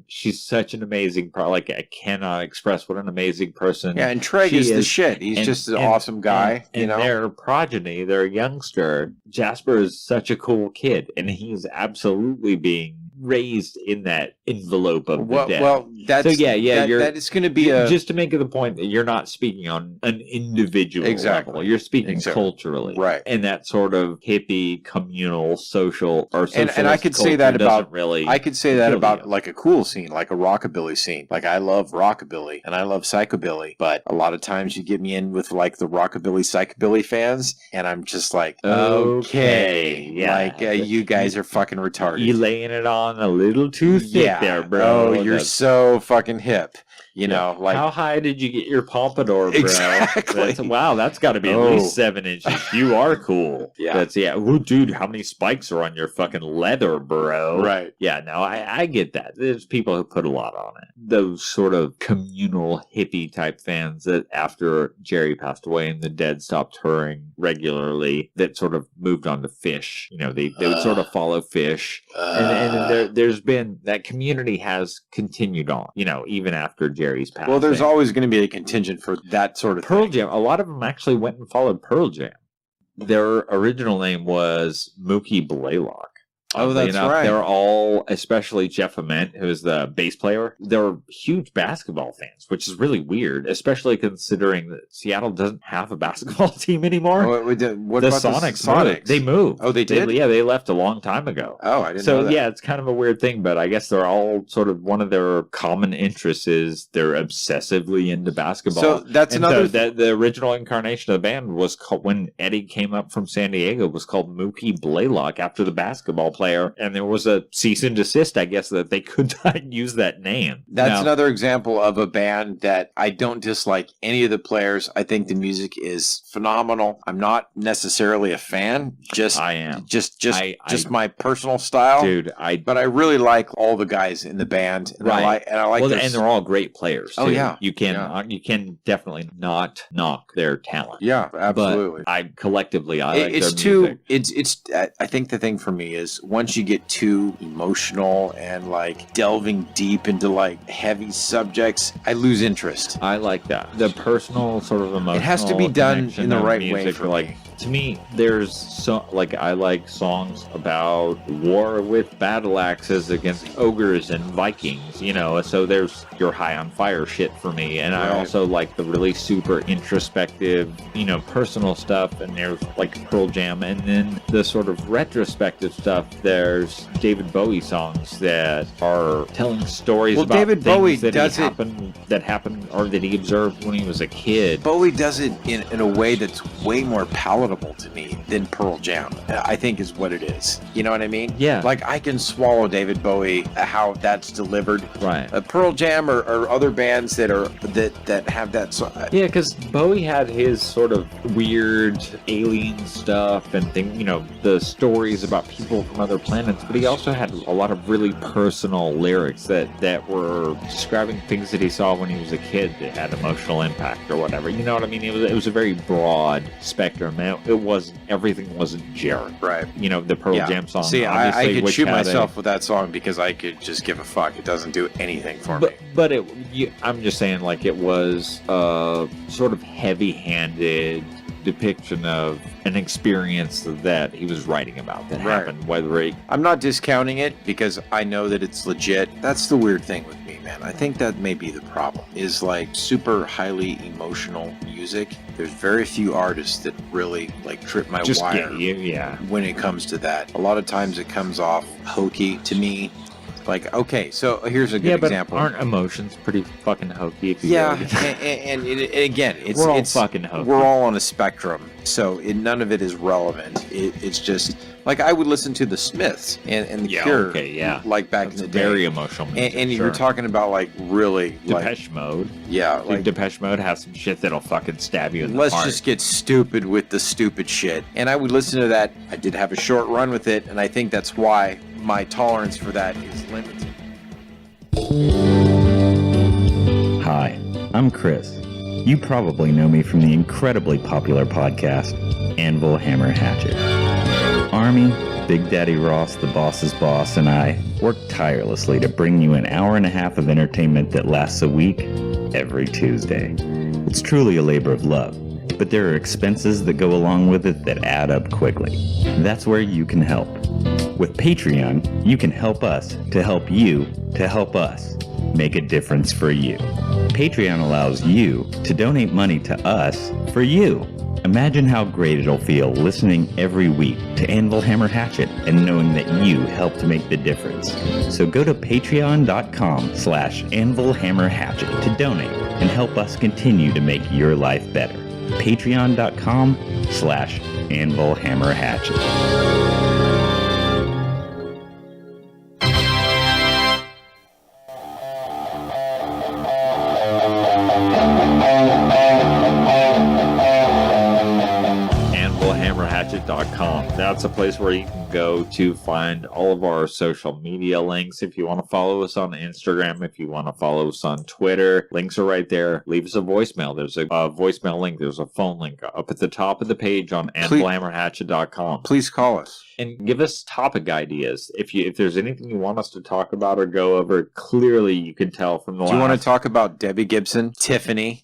she's such an amazing, like, I cannot express what an amazing person. Yeah, and Treg is the shit. He's just an awesome guy. And their progeny, their youngster, Jasper is such a cool kid, and he's absolutely being raised in that envelope of the Dead. Well, that's that is going to be just to make the point that you're not speaking on an individual level. You're speaking culturally, right? And that sort of hippie, communal, social, or socialist and I could say that about I could say that about like a cool scene, like a rockabilly scene. Like I love rockabilly and I love psychobilly, but a lot of times you get me in with like the rockabilly, psychobilly fans, and I'm just like, okay, like you guys are fucking retarded. You laying it on a little too thick there, bro. Oh, you're so fucking hip. Like how high did you get your pompadour, bro? Exactly. That's got to be at least 7 inches. You are cool. Yeah. Oh, dude, how many spikes are on your fucking leather, bro? Right. Yeah. No, I get that. There's people who put a lot on it. Those sort of communal hippie type fans that after Jerry passed away and the Dead stopped touring regularly, that sort of moved on to Fish. They would sort of follow Fish, and there's been that community has continued on. Even after Jerry's passing. Well, there's always going to be a contingent for that sort of Pearl Jam. A lot of them actually went and followed Pearl Jam. Their original name was Mookie Blaylock. Oh, that's right. They're all, especially Jeff Ament, who is the bass player, they're huge basketball fans, which is really weird, especially considering that Seattle doesn't have a basketball team anymore. What the about Sonics? They moved. Oh, they did? They left a long time ago. Oh, I didn't know that. So, yeah, it's kind of a weird thing, but I guess they're all sort of one of their common interests is they're obsessively into basketball. So, that's another... The original incarnation of the band was called, when Eddie came up from San Diego, was called Mookie Blaylock after the basketball player. And there was a cease and desist, I guess, that they could not use that name. That's another example of a band that I don't dislike any of the players. I think the music is phenomenal. I'm not necessarily a fan. I am. Just my personal style, dude. But I really like all the guys in the band, and I like. Well, and they're all great players. Too. Oh yeah, you can definitely not knock their talent. Yeah, absolutely. But I like their music. It's. I think the thing for me is once you get too emotional and like delving deep into like heavy subjects, I lose interest. I like that. The personal sort of emotional. It has to be done in the right way for me. To me, there's I like songs about war with battle axes against ogres and Vikings, so there's your high on fire shit for me. And I also like the really super introspective, personal stuff, and there's like Pearl Jam, and then the sort of retrospective stuff. There's David Bowie songs that are telling stories about David things Bowie that happened or that he observed when he was a kid. Bowie does it in a way that's way more palatable to me than Pearl Jam, I think is what it is. You know what I mean? Yeah. Like I can swallow David Bowie, how that's delivered. Right. Pearl Jam or other bands that have that song. Yeah, because Bowie had his sort of weird alien stuff and the stories about people from other planets, but he also had a lot of really personal lyrics that were describing things that he saw when he was a kid that had emotional impact or whatever. You know what I mean? It was a very broad spectrum. And everything wasn't Jared. Right. The Pearl Jam song. See, I obviously, could which shoot had myself with that song because I could just give a fuck. It doesn't do anything for me. But I'm just saying, like, it was sort of heavy-handed depiction of an experience that he was writing about that happened. I'm not discounting it because I know that it's legit. That's the weird thing with me, man. I think that may be the problem, is like super highly emotional music. There's very few artists that really like trip my wire when it comes to that. A lot of times it comes off hokey to me. Like, okay, so here's a good example. Aren't emotions pretty fucking hokey? And again, we're all fucking hokey. We're all on a spectrum, so none of it is relevant. It's just like I would listen to the Smiths and the Cure, like back in the day. Very emotional music, and you're talking about like really Depeche Mode. Yeah, like Depeche Mode has some shit that'll fucking stab you in the heart. Let's just get stupid with the stupid shit. And I would listen to that. I did have a short run with it, and I think that's why my tolerance for that is limited. Hi, I'm Chris. You probably know me from the incredibly popular podcast, AnvilHammerHatchet. Army, Big Daddy Ross, the boss's boss, and I work tirelessly to bring you an hour and a half of entertainment that lasts a week, every Tuesday. It's truly a labor of love, but there are expenses that go along with it that add up quickly. That's where you can help. With Patreon, you can help us to help you to help us make a difference for you. Patreon allows you to donate money to us for you. Imagine how great it'll feel listening every week to Anvil Hammer Hatchet and knowing that you helped make the difference. So go to patreon.com/AnvilHammerHatchet to donate and help us continue to make your life better. Patreon.com/AnvilHammerHatchet. AnvilHammerHatchet.com. That's a place where you can go to find all of our social media links. If you want to follow us on Instagram, if you want to follow us on Twitter, links are right there. Leave us a voicemail. There's a voicemail link. There's a phone link up at the top of the page on AnvilHammerHatchet.com. Please call us. And give us topic ideas. If there's anything you want us to talk about or go over, clearly you can tell from the last... Do you want to talk about Debbie Gibson? Tiffany,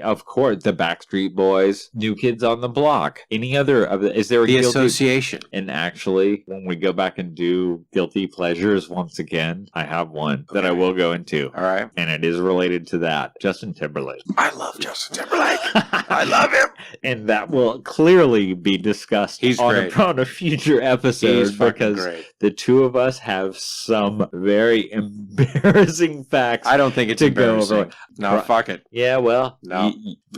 of course. The Backstreet Boys. New Kids on the Block. Any other of the... Is there a The guilty... Association. And actually, when we go back and do Guilty Pleasures once again, I have one that I will go into. All right. And it is related to that. Justin Timberlake. I love Justin Timberlake. I love him. And that will clearly be discussed on a future episode because the two of us have some very embarrassing facts. I don't think it's embarrassing. Go over. No, fuck it. Yeah, well, no.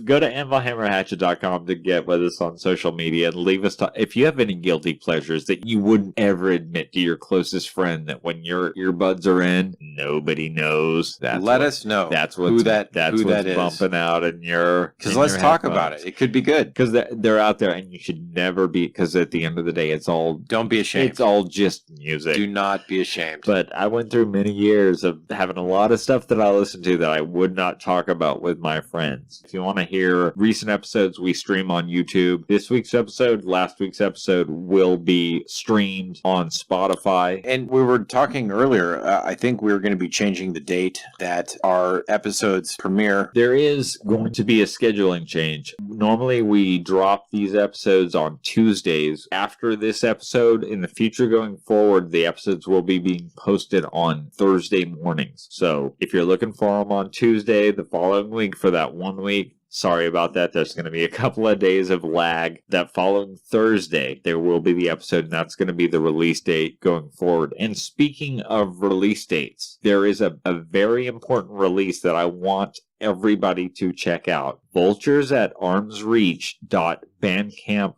Go to AnvilHammerHatchet.com to get with us on social media and leave us. If you have any guilty pleasures that you wouldn't ever admit to your closest friend, that when your earbuds are in, nobody knows. Let us know. That's what's bumping out in your. Because let's talk about it. It could be good. Because they're out there, and you should never be. Because at the end of the day, it's all. Don't be ashamed. It's all just music. Do not be ashamed. But I went through many years of having a lot of stuff that I listened to that I would not talk about with my friends. If you want to hear recent episodes, we stream on YouTube. This week's episode, last week's episode will be streamed on Spotify. And we were talking earlier, I think we're going to be changing the date that our episodes premiere. There is going to be a scheduling change. Normally we drop these episodes on Tuesdays. After this episode, in the future going forward, the episodes will be being posted on Thursday mornings. So if you're looking for them on Tuesday, the following week for that 1 week, sorry about that. There's going to be a couple of days of lag. That following Thursday, there will be the episode, and that's going to be the release date going forward. And speaking of release dates, there is a very important release that I want everybody to check out. vulturesatarmsreach.bandcamp.com.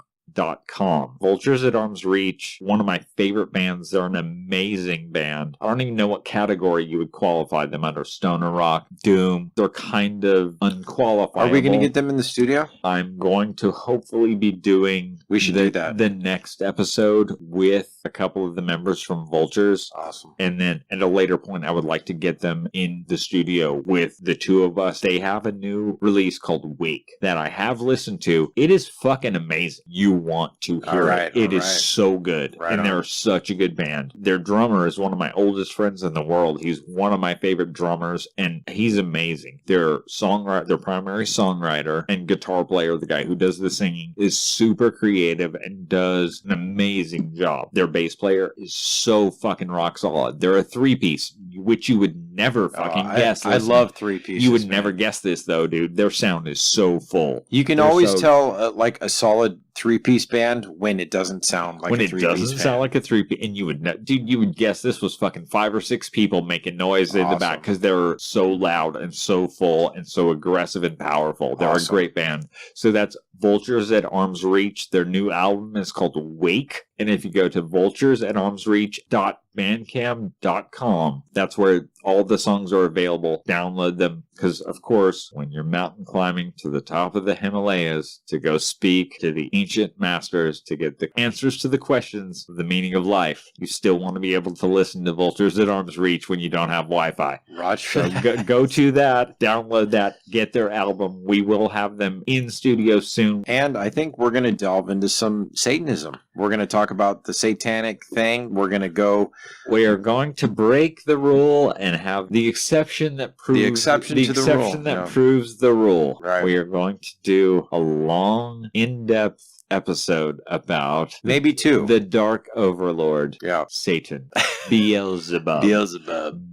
Vultures at Arm's Reach, one of my favorite bands. They're an amazing band. I don't even know what category you would qualify them under. Stoner rock, doom. They're kind of unqualifiable. Are we going to get them in the studio? I'm going to hopefully be doing do that. The next episode with a couple of the members from Vultures. Awesome. And then at a later point, I would like to get them in the studio with the two of us. They have a new release called Wake that I have listened to. It is fucking amazing. You want to hear it. It is so good. And they're such a good band. Their drummer is one of my oldest friends in the world. He's one of my favorite drummers, and he's amazing. Their primary songwriter and guitar player, the guy who does the singing, is super creative and does an amazing job. Their bass player is so fucking rock solid. They're a three-piece, which you would never fucking guess. I love three-pieces. You would never guess this, though, dude. Their sound is so full. You can always tell, like, a solid three-piece band when it doesn't sound like a three-piece band. When it doesn't sound like a three-piece, and you would guess this was fucking 5 or 6 people making noise in the back because they're so loud and so full and so aggressive and powerful. They're a great band. So that's Vultures at Arm's Reach. Their new album is called Wake. And if you go to vulturesatarmsreach.bandcamp.com, that's where all the songs are available. Download them because, of course, when you're mountain climbing to the top of the Himalayas to go speak to the ancient masters to get the answers to the questions of the meaning of life, you still want to be able to listen to Vultures at Arm's Reach when you don't have Wi-Fi. Roger. So go to that, download that, get their album. We will have them in studio soon. And I think we're going to delve into some Satanism. We're going to talk about the satanic thing. We are going to break the rule and have the exception that proves proves the rule. Right. We are going to do a long, in-depth episode about maybe 2 the dark overlord, Satan, Beelzebub,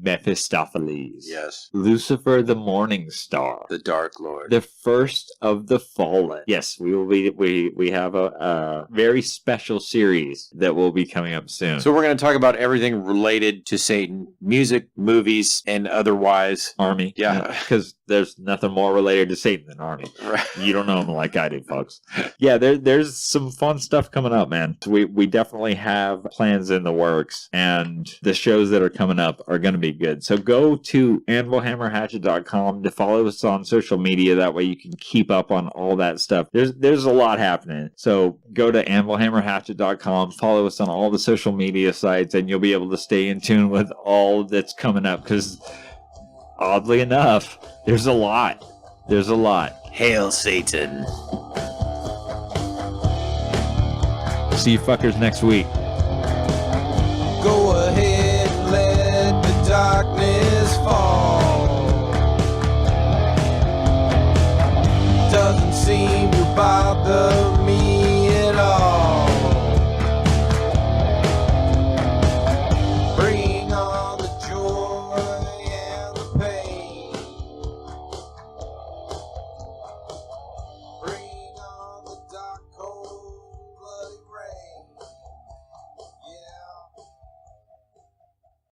Mephistopheles, Lucifer the morning star, the dark lord, the first of the fallen. Yes, we have a very special series that will be coming up soon. So we're going to talk about everything related to Satan, music, movies, and otherwise. Army, because there's nothing more related to Satan than Army. Right. You don't know him like I do, folks. Yeah, there's some fun stuff coming up, man. We definitely have plans in the works, and the shows that are coming up are going to be good. So go to AnvilHammerHatchet.com to follow us on social media. That way you can keep up on all that stuff. There's a lot happening. So go to AnvilHammerHatchet.com, follow us on all the social media sites, and you'll be able to stay in tune with all that's coming up, because oddly enough, there's a lot. Hail Satan. See you fuckers next week.